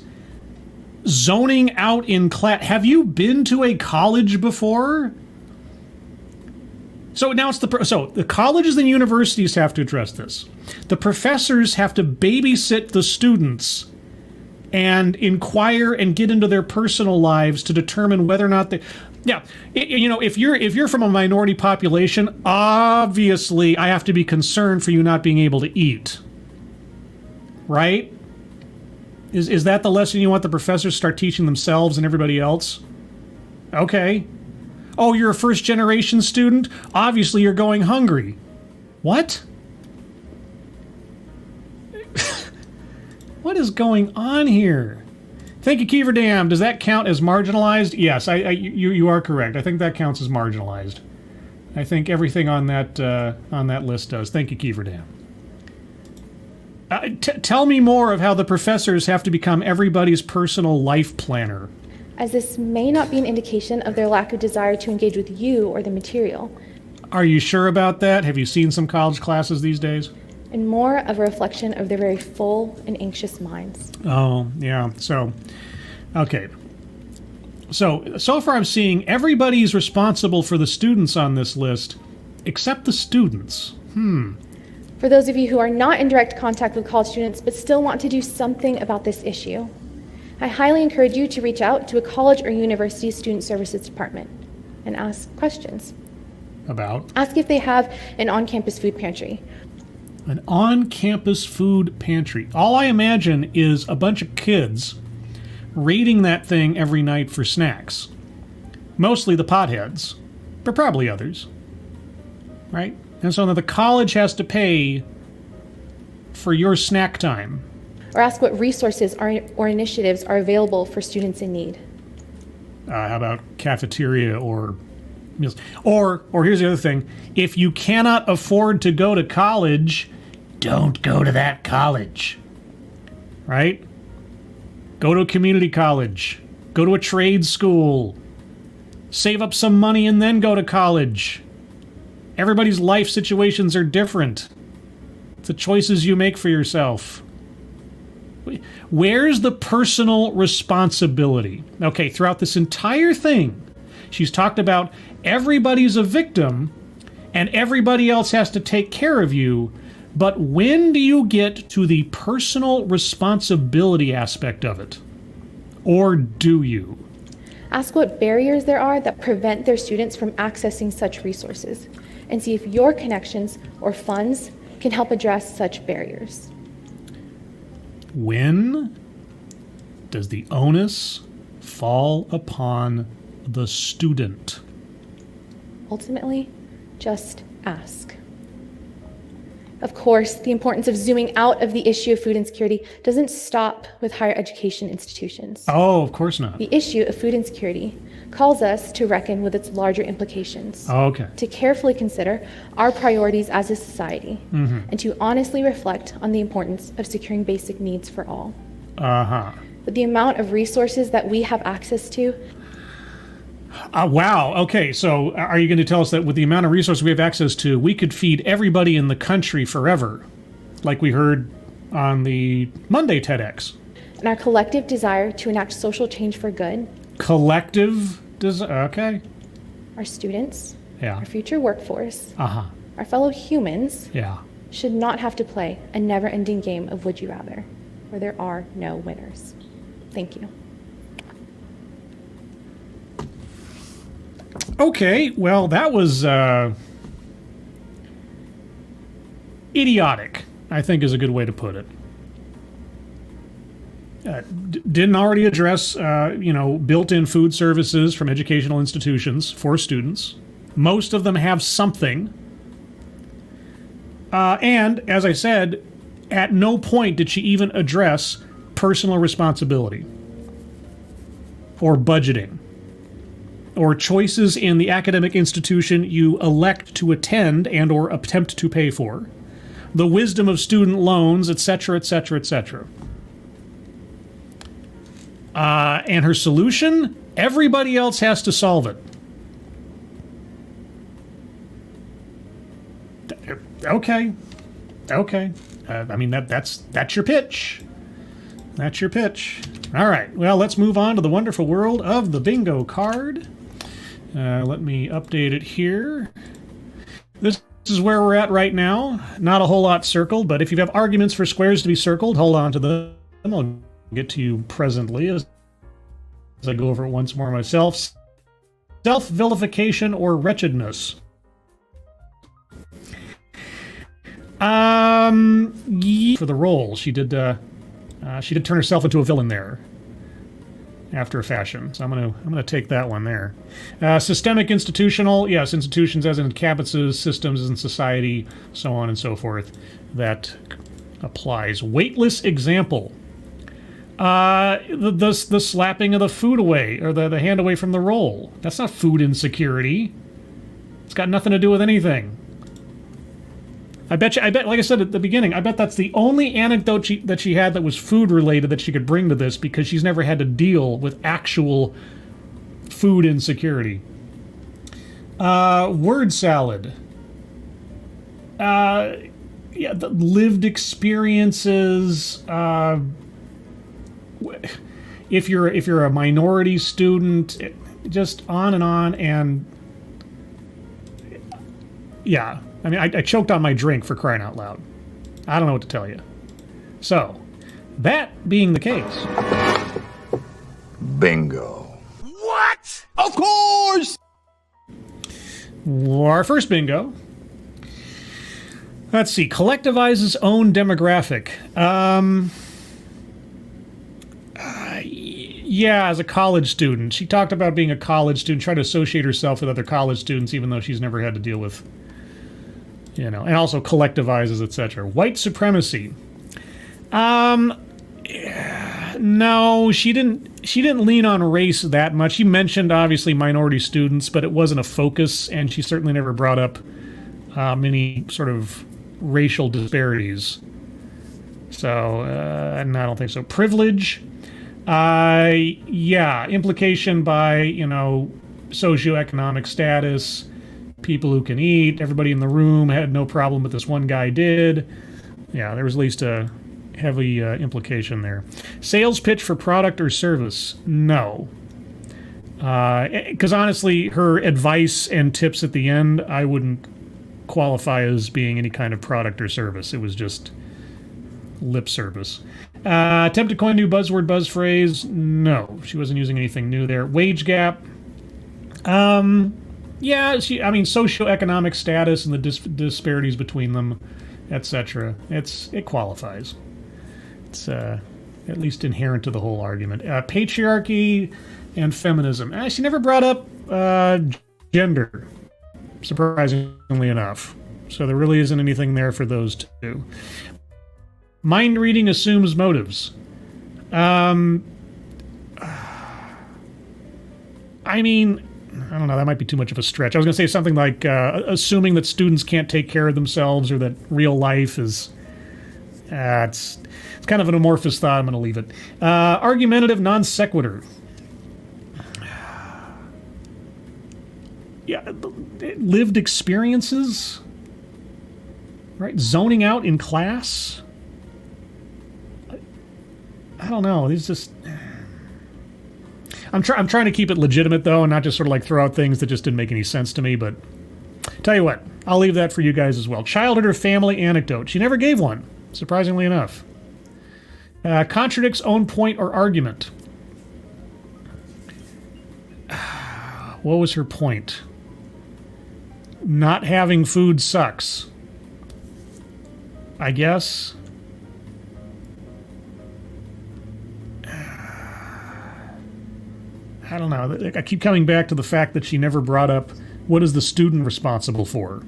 zoning out in class. Have you been to a college before? So now it's the colleges and universities have to address this. The professors have to babysit the students and inquire and get into their personal lives to determine whether or not they. Yeah, if you're from a minority population, obviously I have to be concerned for you not being able to eat. Right? Is that the lesson you want the professors to start teaching themselves and everybody else? Okay. Oh, you're a first generation student? Obviously you're going hungry. What? What is going on here? Thank you, Kiever Dam. Does that count as marginalized? Yes, you are correct. I think that counts as marginalized. I think everything on that list does. Thank you, Kiever Dam. Tell me more of how the professors have to become everybody's personal life planner. As this may not be an indication of their lack of desire to engage with you or the material. Are you sure about that? Have you seen some college classes these days? And more of a reflection of their very full and anxious minds. Oh, yeah. So, okay. So far I'm seeing everybody's responsible for the students on this list, except the students. For those of you who are not in direct contact with college students but still want to do something about this issue, I highly encourage you to reach out to a college or university student services department and ask questions. About? Ask if they have an on-campus food pantry. An on-campus food pantry. All I imagine is a bunch of kids raiding that thing every night for snacks. Mostly the potheads, but probably others. Right? And so now the college has to pay for your snack time. Or ask what resources or initiatives are available for students in need. How about cafeteria or meals? Or here's the other thing. If you cannot afford to go to college, don't go to that college. Right? Go to a community college. Go to a trade school. Save up some money and then go to college. Everybody's life situations are different. It's the choices you make for yourself. Where's the personal responsibility? Okay, throughout this entire thing, she's talked about everybody's a victim and everybody else has to take care of you, but when do you get to the personal responsibility aspect of it? Or do you? Ask what barriers there are that prevent their students from accessing such resources, and see if your connections or funds can help address such barriers. When does the onus fall upon the student? Ultimately, Just ask. Of course, the importance of zooming out of the issue of food insecurity doesn't stop with higher education institutions. Oh, of course not. The issue of food insecurity calls us to reckon with its larger implications, Oh, okay. to carefully consider our priorities as a society, and to honestly reflect on the importance of securing basic needs for all. Uh-huh. But the amount of resources that we have access to, Wow. Okay. So are you going to tell us that with the amount of resources we have access to, we could feed everybody in the country forever, like we heard on the Monday TEDx? and our collective desire to enact social change for good, Okay. our students, Yeah. our future workforce, Uh-huh. our fellow humans, Yeah. should not have to play a never-ending game of would you rather, where there are no winners. Thank you. Okay. Well, that was idiotic, I think is a good way to put it. Didn't already address, built-in food services from educational institutions for students. Most of them have something. And, as I said, at no point did she even address personal responsibility or budgeting or choices in the academic institution you elect to attend and or attempt to pay for, the wisdom of student loans, etc., etc., etc. And her solution? Everybody else has to solve it. Okay. That's your pitch. That's your pitch. All right. Well, let's move on to the wonderful world of the bingo card. Let me update it here. This is where we're at right now. Not a whole lot circled, but if you have arguments for squares to be circled, hold on to them. I'll get to you presently as I go over it once more myself. Self-vilification or wretchedness. For the role, she did turn herself into a villain there, after a fashion. So I'm gonna take that one there. Systemic institutional, yes, institutions as in campuses, systems as in society, so on and so forth. That applies. Weightless example. The slapping of the food away, or the hand away from the roll. That's not food insecurity. It's got nothing to do with anything. I bet, like I said at the beginning, I bet that's the only anecdote that she had that was food related that she could bring to this, because she's never had to deal with actual food insecurity. Word salad. The lived experiences. If you're a minority student, just on, and yeah. I mean, I choked on my drink, for crying out loud. I don't know what to tell you. So, that being the case. Bingo. What? Of course! Our first bingo. Let's see. Collectivizes own demographic. Yeah, as a college student. She talked about being a college student, trying to associate herself with other college students, even though she's never had to deal with, and also collectivizes, etc. White supremacy. No, she didn't lean on race that much. She mentioned, obviously, minority students, but it wasn't a focus, and she certainly never brought up any sort of racial disparities. So, and I don't think so. Privilege. Yeah, implication by, socioeconomic status, people who can eat, everybody in the room had no problem, but this one guy did. Yeah, there was at least a heavy implication there. Sales pitch for product or service? No. Because honestly, her advice and tips at the end, I wouldn't qualify as being any kind of product or service. It was just lip service. Attempt to coin new buzzword, buzz phrase? No, she wasn't using anything new there. Wage gap? Yeah, socioeconomic status and the disparities between them, etc. It qualifies. It's at least inherent to the whole argument. Patriarchy and feminism. She never brought up gender. surprisingly enough. So there really isn't anything there for those two. Mind reading assumes motives. I mean, I don't know, that might be too much of a stretch. I was going to say something like assuming that students can't take care of themselves or that real life is... it's kind of an amorphous thought. I'm going to leave it. Argumentative non sequitur. Yeah, lived experiences, right? Zoning out in class. I don't know. These just... I'm trying to keep it legitimate, though, and not just sort of like throw out things that just didn't make any sense to me, but tell you what, I'll leave that for you guys as well. Childhood or family anecdote. She never gave one, surprisingly enough. Contradicts own point or argument. What was her point? Not having food sucks, I guess. I don't know. I keep coming back to the fact that she never brought up what is the student responsible for.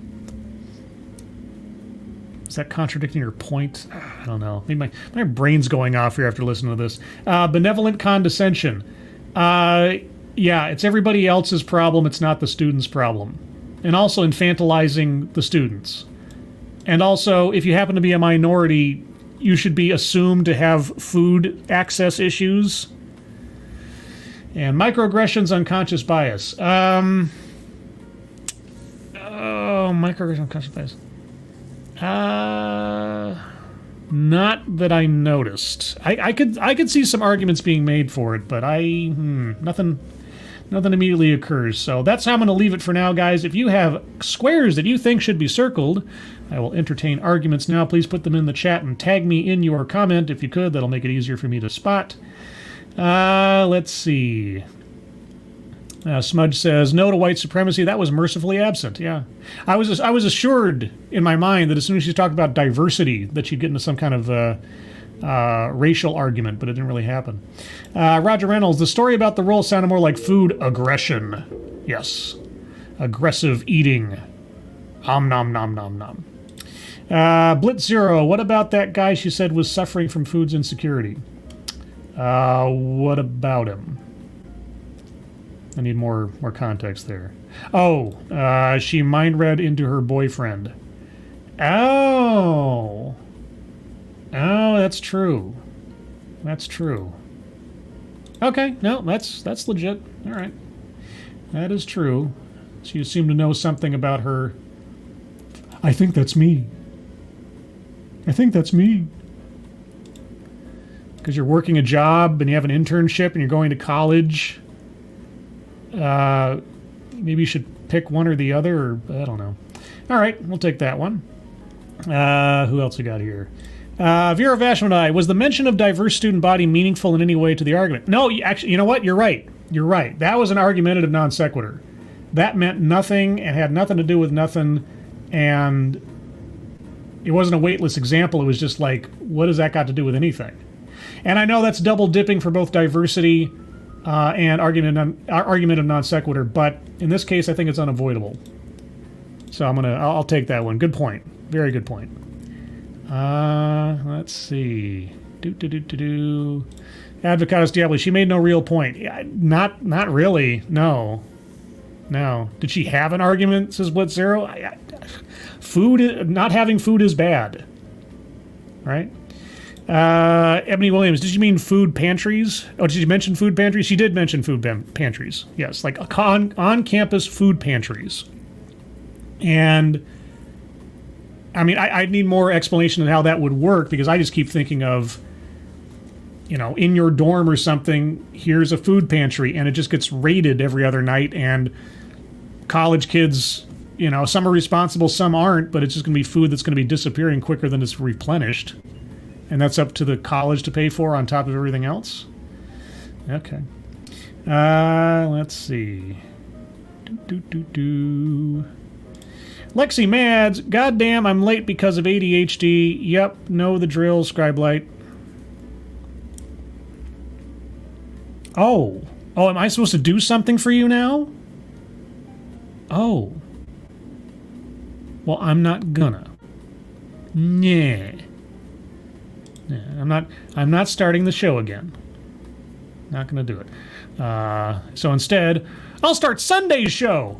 Is that contradicting her point? I don't know. Maybe my brain's going off here after listening to this. Benevolent condescension. Yeah, it's everybody else's problem. It's not the student's problem. And also infantilizing the students. And also, if you happen to be a minority, you should be assumed to have food access issues. And microaggressions, unconscious bias. Microaggressions, unconscious bias. Not that I noticed. I could see some arguments being made for it, but nothing immediately occurs. So that's how I'm going to leave it for now, guys. If you have squares that you think should be circled, I will entertain arguments now. Please put them in the chat and tag me in your comment if you could. That'll make it easier for me to spot. Let's see. Smudge says, no to white supremacy. That was mercifully absent. Yeah. I was assured in my mind that as soon as she talked about diversity that she'd get into some kind of racial argument, but it didn't really happen. Roger Reynolds, the story about the roll sounded more like food aggression. Yes. Aggressive eating. Om nom nom nom nom. Blitz Zero, what about that guy she said was suffering from food's insecurity? What about him? I need more context there. Oh, she mind read into her boyfriend. Oh, that's true. That's true. Okay, no, that's legit. All right, that is true. She seemed to know something about her. I think that's me. I think that's me. Because you're working a job and you have an internship and you're going to college. Maybe you should pick one or the other, or I don't know. All right, we'll take that one. Who else we got here? Vera Vashmanai, was the mention of diverse student body meaningful in any way to the argument? No, actually, you know what? You're right. You're right. That was an argumentative non sequitur. That meant nothing and had nothing to do with nothing, and it wasn't a weightless example. It was just like, what has that got to do with anything? And I know that's double dipping for both diversity and argument of non sequitur, but in this case, I think it's unavoidable. So I'll take that one. Good point. Very good point. Let's see. Advocatus Diablo. She made no real point. Yeah, not really. No. Did she have an argument? Says Blitz Zero. Not having food is bad. Right? Ebony Williams, did you mean food pantries? Oh, did you mention food pantries? She did mention food pantries. Yes, like on-campus food pantries. And, I mean, I need more explanation on how that would work, because I just keep thinking of, in your dorm or something, here's a food pantry, and it just gets raided every other night, and college kids, some are responsible, some aren't, but it's just going to be food that's going to be disappearing quicker than it's replenished. And that's up to the college to pay for on top of everything else? Okay. Let's see. Lexi Mads, goddamn, I'm late because of ADHD. Yep, know the drill, Scribelight. Oh, am I supposed to do something for you now? Oh. Well, I'm not gonna. Nah. I'm not starting the show again. Not gonna do it. So instead, I'll start Sunday's show.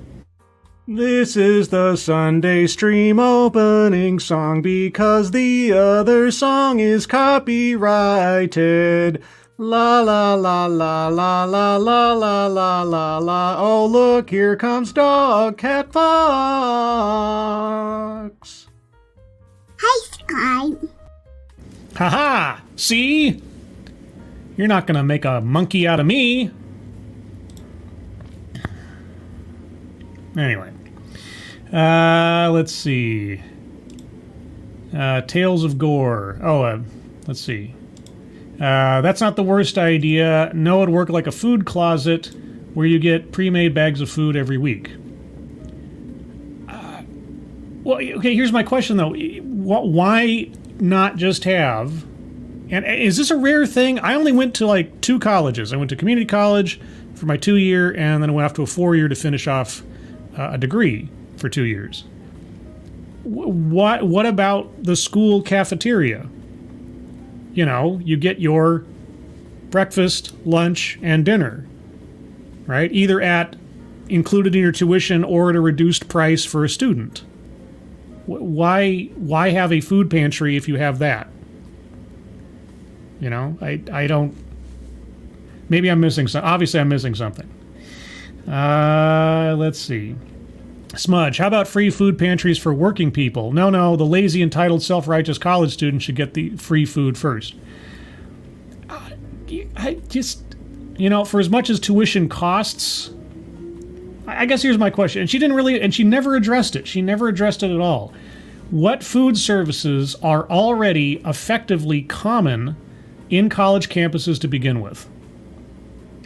This is the Sunday stream opening song because the other song is copyrighted. La la la la la la la la la la la. Oh look, here comes Dog Cat Fox. Hi, Sky. Haha! See? You're not gonna make a monkey out of me. Anyway. Let's see. Tales of Gore. Oh, let's see. That's not the worst idea. No, it'd work like a food closet where you get pre-made bags of food every week. Well, okay, here's my question, though. Why not just have... And is this a rare thing? I only went to, like, 2 colleges. I went to community college for my 2-year, and then I went off to a 4-year to finish off a degree for 2 years. What about the school cafeteria? You know, you get your breakfast, lunch, and dinner, right? Either included in your tuition or at a reduced price for a student. Why have a food pantry if you have that? You know, I don't... Maybe I'm missing something. Obviously, I'm missing something. Let's see. Smudge, how about free food pantries for working people? No, the lazy, entitled, self-righteous college students should get the free food first. I just, you know, for as much as tuition costs, I guess here's my question. And she never addressed it. She never addressed it at all. What food services are already effectively common in college campuses to begin with?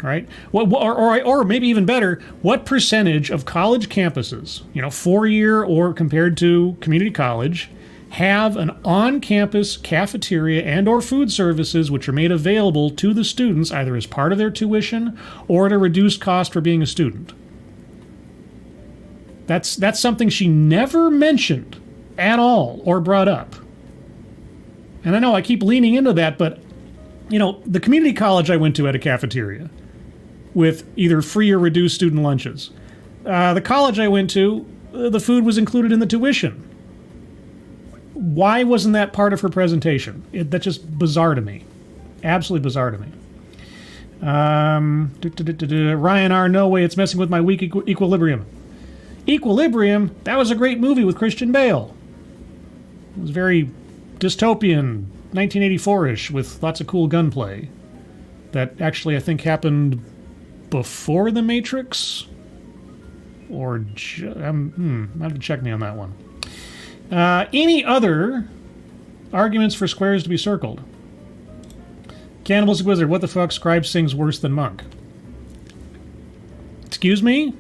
Right? Or maybe even better, what percentage of college campuses, you know, 4-year or compared to community college, have an on-campus cafeteria and or food services which are made available to the students either as part of their tuition or at a reduced cost for being a student? That's something she never mentioned at all or brought up. And I know I keep leaning into that, but, you know, the community college I went to had a cafeteria with either free or reduced student lunches. The college I went to, the food was included in the tuition. Why wasn't that part of her presentation? That's just bizarre to me. Absolutely bizarre to me. Ryan R., no way, it's messing with my weak equilibrium. Equilibrium? That was a great movie with Christian Bale. It was very dystopian, 1984-ish, with lots of cool gunplay. That actually, I think, happened before The Matrix? Or... I have to check me on that one. Any other arguments for squares to be circled? Cannibalistic Wizard, what the fuck? Scribe sings worse than Monk. Excuse me?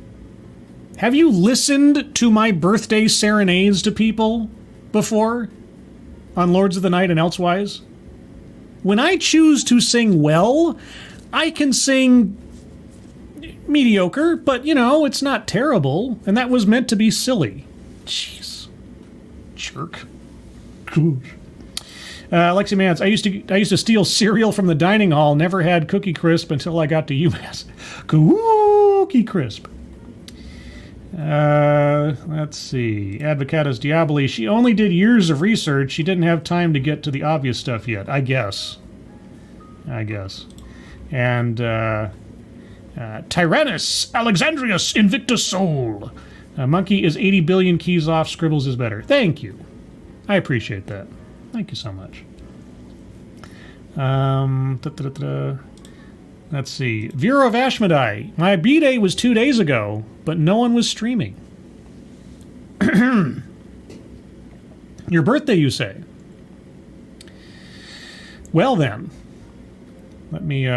Have you listened to my birthday serenades to people before? On Lords of the Night and elsewise? When I choose to sing well, I can sing mediocre, but, you know, it's not terrible. And that was meant to be silly. Jeez. Jerk. Lexi Mance, I used to steal cereal from the dining hall. Never had Cookie Crisp until I got to UMass. Cookie Crisp. Let's see. Advocatus Diaboli. She only did years of research. She didn't have time to get to the obvious stuff yet. I guess. And Tyrannus Alexandrius Invictus Soul. Monkey is 80 billion keys off. Scribbles is better. Thank you. I appreciate that. Thank you so much. Let's see. Vera of Ashmedai. My B-Day was 2 days ago, but no one was streaming. Your birthday, you say? Well then. Let me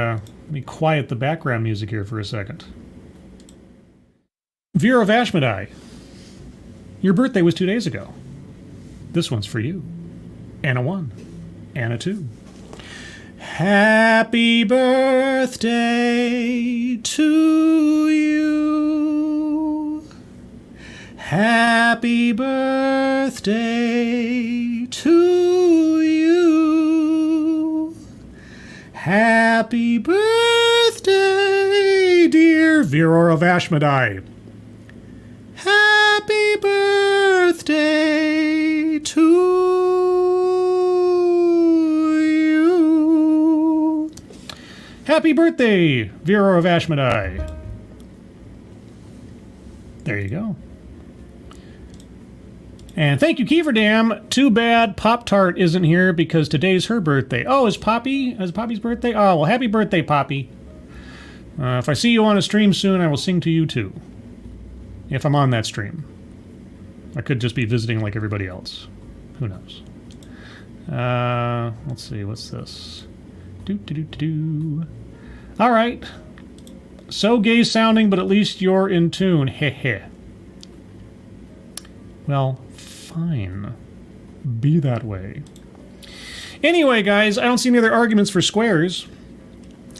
quiet the background music here for a second. Vera of Ashmedai. Your birthday was 2 days ago. This one's for you. And a 1. And a 2. Happy birthday to you. Happy birthday to you. Happy birthday, dear Vera of Ashmedai. Happy birthday to you. Happy birthday, Vera of Ashmedai. There you go. And thank you, Kieverdam. Too bad Pop-Tart isn't here because today's her birthday. Oh, is Poppy's birthday? Oh, well, happy birthday, Poppy. If I see you on a stream soon, I will sing to you too. If I'm on that stream. I could just be visiting like everybody else. Who knows? Let's see, what's this? All right. So gay sounding, but at least you're in tune. Heh. Well, fine. Be that way. Anyway, guys, I don't see any other arguments for squares.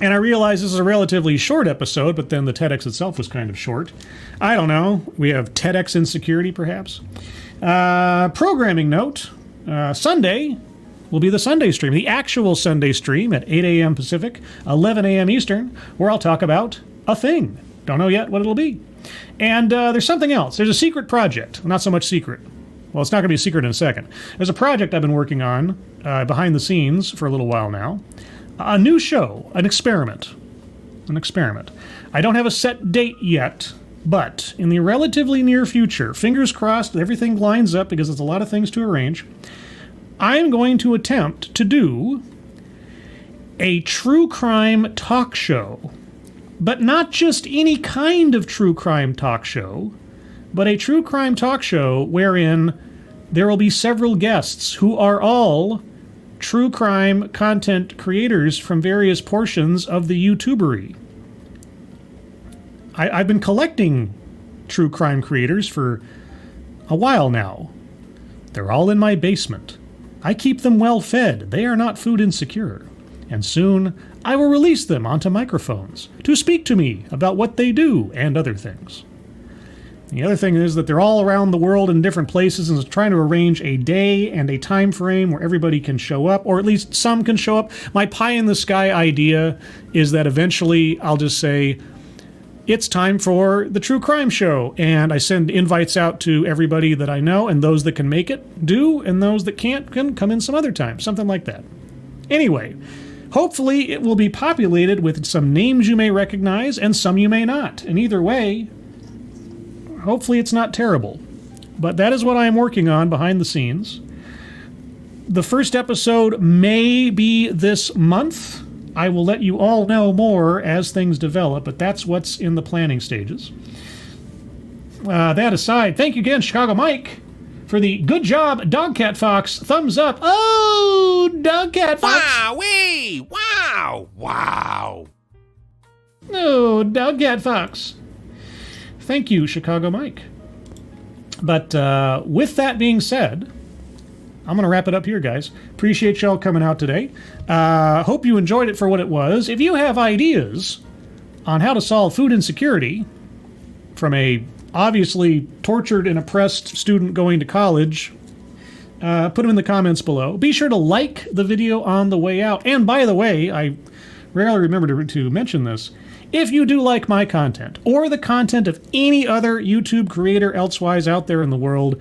And I realize this is a relatively short episode, but then the TEDx itself was kind of short. I don't know. We have TEDx Insecurity, perhaps. Programming note. Sunday will be the Sunday stream, the actual Sunday stream at 8 a.m. Pacific, 11 a.m. Eastern, where I'll talk about a thing. Don't know yet what it'll be. And there's something else. There's a secret project. Not so much secret. Well, it's not going to be a secret in a second. There's a project I've been working on behind the scenes for a little while now. A new show. An experiment. I don't have a set date yet, but in the relatively near future, fingers crossed, everything lines up because there's a lot of things to arrange, I'm going to attempt to do a true crime talk show. But not just any kind of true crime talk show, but a true crime talk show wherein there will be several guests who are all true crime content creators from various portions of the YouTubery. I've been collecting true crime creators for a while now. They're all in my basement. I keep them well fed. They are not food insecure. And soon I will release them onto microphones to speak to me about what they do and other things. The other thing is that they're all around the world in different places and trying to arrange a day and a time frame where everybody can show up, or at least some can show up. My pie-in-the-sky idea is that eventually I'll just say, it's time for the True Crime Show, and I send invites out to everybody that I know, and those that can make it do, and those that can't can come in some other time, something like that. Anyway, hopefully it will be populated with some names you may recognize and some you may not. And either way, hopefully it's not terrible. But that is what I am working on behind the scenes. The first episode may be this month. I will let you all know more as things develop, but that's what's in the planning stages. That aside, thank you again, Chicago Mike, for the good job, Dogcat Fox. Thumbs up. Oh, Dogcat Fox. Wowee! Wow! Oh, Dogcat Fox. Thank you, Chicago Mike. But with that being said, I'm going to wrap it up here, guys. Appreciate y'all coming out today. Hope you enjoyed it for what it was. If you have ideas on how to solve food insecurity from a obviously tortured and oppressed student going to college, put them in the comments below. Be sure to like the video on the way out. And by the way, I rarely remember to mention this. If you do like my content, or the content of any other YouTube creator elsewise out there in the world,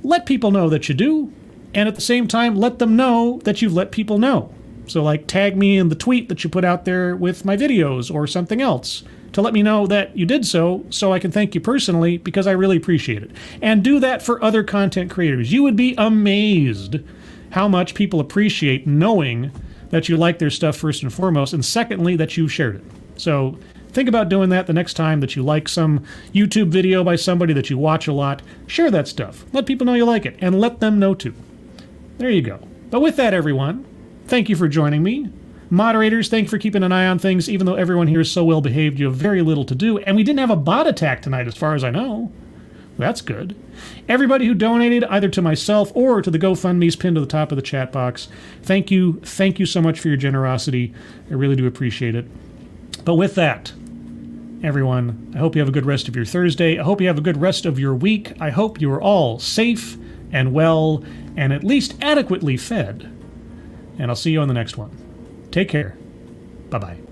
let people know that you do, and at the same time, let them know that you've let people know. So like tag me in the tweet that you put out there with my videos or something else to let me know that you did so I can thank you personally because I really appreciate it. And do that for other content creators. You would be amazed how much people appreciate knowing that you like their stuff first and foremost, and secondly, that you've shared it. So think about doing that the next time that you like some YouTube video by somebody that you watch a lot. Share that stuff. Let people know you like it, and let them know too. There you go. But with that, everyone, thank you for joining me. Moderators, thank you for keeping an eye on things. Even though everyone here is so well behaved, you have very little to do. And we didn't have a bot attack tonight, as far as I know. That's good. Everybody who donated, either to myself or to the GoFundMe's pinned to the top of the chat box, thank you. Thank you so much for your generosity. I really do appreciate it. But with that, everyone, I hope you have a good rest of your Thursday. I hope you have a good rest of your week. I hope you are all safe and well and at least adequately fed. And I'll see you on the next one. Take care. Bye-bye.